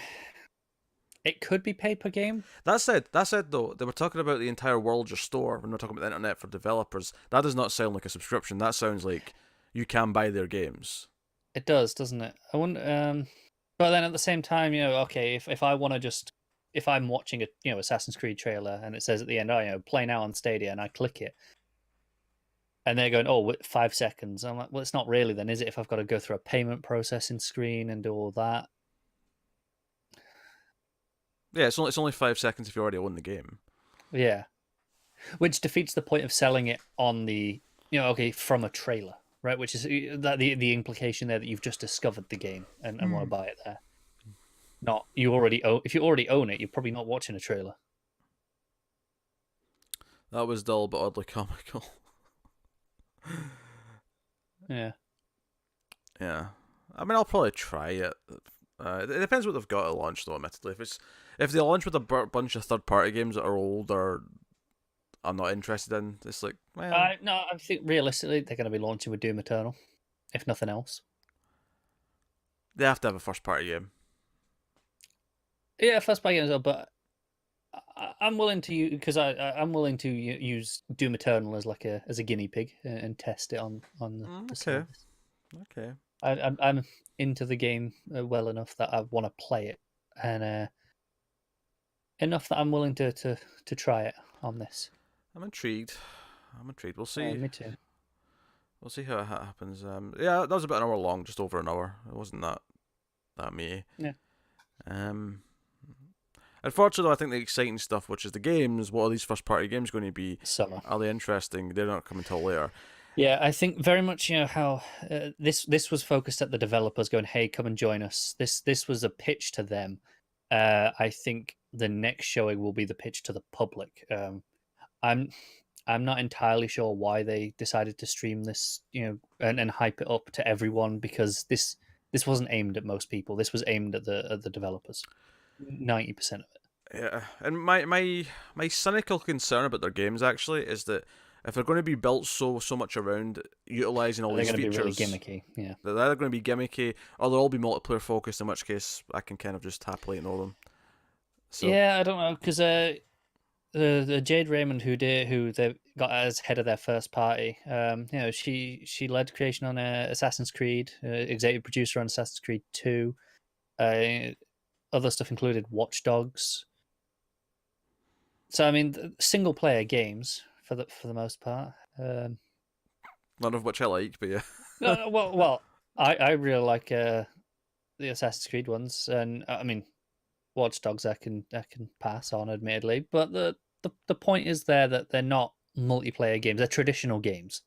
B: it could be pay per game.
A: That said, though, they were talking about the entire world, your store, when we're talking about the internet for developers. That does not sound like a subscription. That sounds like you can buy their games.
B: It does, doesn't it? I wonder, but then at the same time, okay, if I want to if I'm watching a Assassin's Creed trailer and it says at the end, play now on Stadia, and I click it, and they're going, 5 seconds. I'm like, well, it's not really then, is it? If I've got to go through a payment processing screen and do all that.
A: Yeah, it's only 5 seconds if you already own the game.
B: Yeah, which defeats the point of selling it on the from a trailer, right? Which is that the implication there that you've just discovered the game and want to buy it there. Not if you already own it, you're probably not watching a trailer.
A: That was dull but oddly comical.
B: Yeah.
A: Yeah. I mean, I'll probably try it. It depends what they've got at launch, though. Admittedly, if they launch with a bunch of third-party games that are old or I'm not interested in, it's like, well.
B: No, I think realistically they're going to be launching with Doom Eternal, if nothing else.
A: They have to have a first-party game.
B: Yeah, first-party games, but I'm willing to use I'm willing to use Doom Eternal as a guinea pig and test it on the service.
A: Okay.
B: I'm into the game well enough that I want to play it, and enough that I'm willing to try it on this.
A: I'm intrigued. We'll see.
B: Me too.
A: We'll see how it happens. Yeah, that was about an hour long, just over an hour. It wasn't that me.
B: Yeah.
A: Unfortunately, I think the exciting stuff, which is the games, what are these first-party games going to be?
B: Summer.
A: Are they interesting? They're not coming till later.
B: Yeah, I think very much, how this was focused at the developers going, hey, come and join us. This was a pitch to them. I think the next showing will be the pitch to the public. I'm not entirely sure why they decided to stream this, and hype it up to everyone, because this wasn't aimed at most people. This was aimed at the developers. 90% of it.
A: Yeah, and my cynical concern about their games actually is that if they're going to be built so much around utilizing all these features,
B: they're going to be really gimmicky. Yeah,
A: they're either going to be gimmicky or they'll all be multiplayer focused. In which case, I can kind of just happily ignore them. So. Yeah,
B: I don't know, because the Jade Raymond who they got as head of their first party, she led creation on Assassin's Creed, executive producer on Assassin's Creed 2. Other stuff included Watch Dogs. So I mean, single player games for the most part.
A: None of which I like, but yeah.
B: No, well, I really like the Assassin's Creed ones, and I mean, Watch Dogs I can pass on, admittedly, but the point is there that they're not multiplayer games; they're traditional games.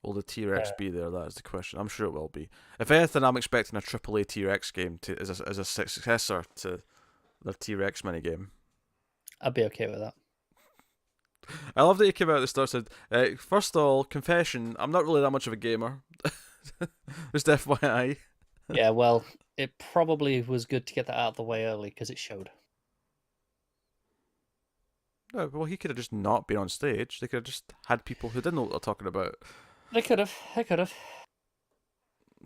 A: Will the T-Rex be there? That is the question. I'm sure it will be. If anything, I'm expecting a AAA T-Rex game as a successor to their T-Rex minigame.
B: I'd be okay with that.
A: I love that you came out at the start and said, first of all, confession, I'm not really that much of a gamer. Just FYI.
B: Yeah, well, it probably was good to get that out of the way early because it showed.
A: No, well, he could have just not been on stage. They could have just had people who didn't know what they're talking about.
B: They could have.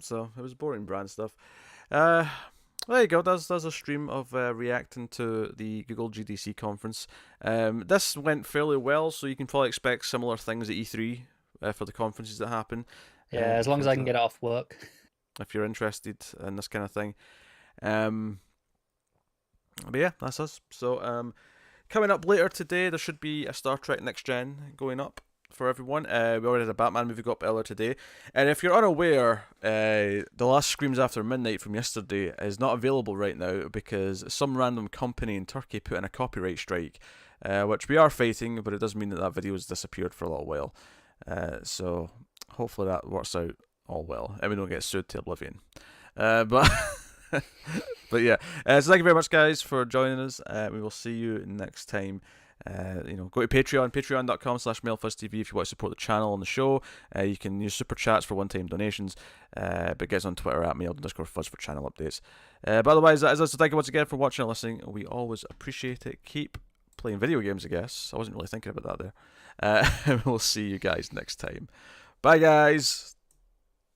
A: So, it was boring brand stuff. There you go. There's a stream of reacting to the Google GDC conference. This went fairly well, so you can probably expect similar things at E3 for the conferences that happen.
B: Yeah, as long as I can get it off work.
A: If you're interested in this kind of thing. But yeah, that's us. So, coming up later today, there should be a Star Trek Next Gen going up for everyone. We already had a Batman movie go up earlier today. And if you're unaware, The Last Screams After Midnight from yesterday is not available right now because some random company in Turkey put in a copyright strike, which we are fighting, but it does mean that video has disappeared for a little while. So hopefully that works out all well, and we don't get sued to oblivion. But but yeah, so thank you very much, guys, for joining us. We will see you next time. Go to Patreon, patreon.com/MailFuzzTV if you want to support the channel and the show. You can use super chats for one-time donations, but get us on Twitter at mail_fuzz for channel updates. But otherwise, that is us. So thank you once again for watching and listening. We always appreciate it. Keep playing video games, I guess. I wasn't really thinking about that there. And we'll see you guys next time. Bye, guys.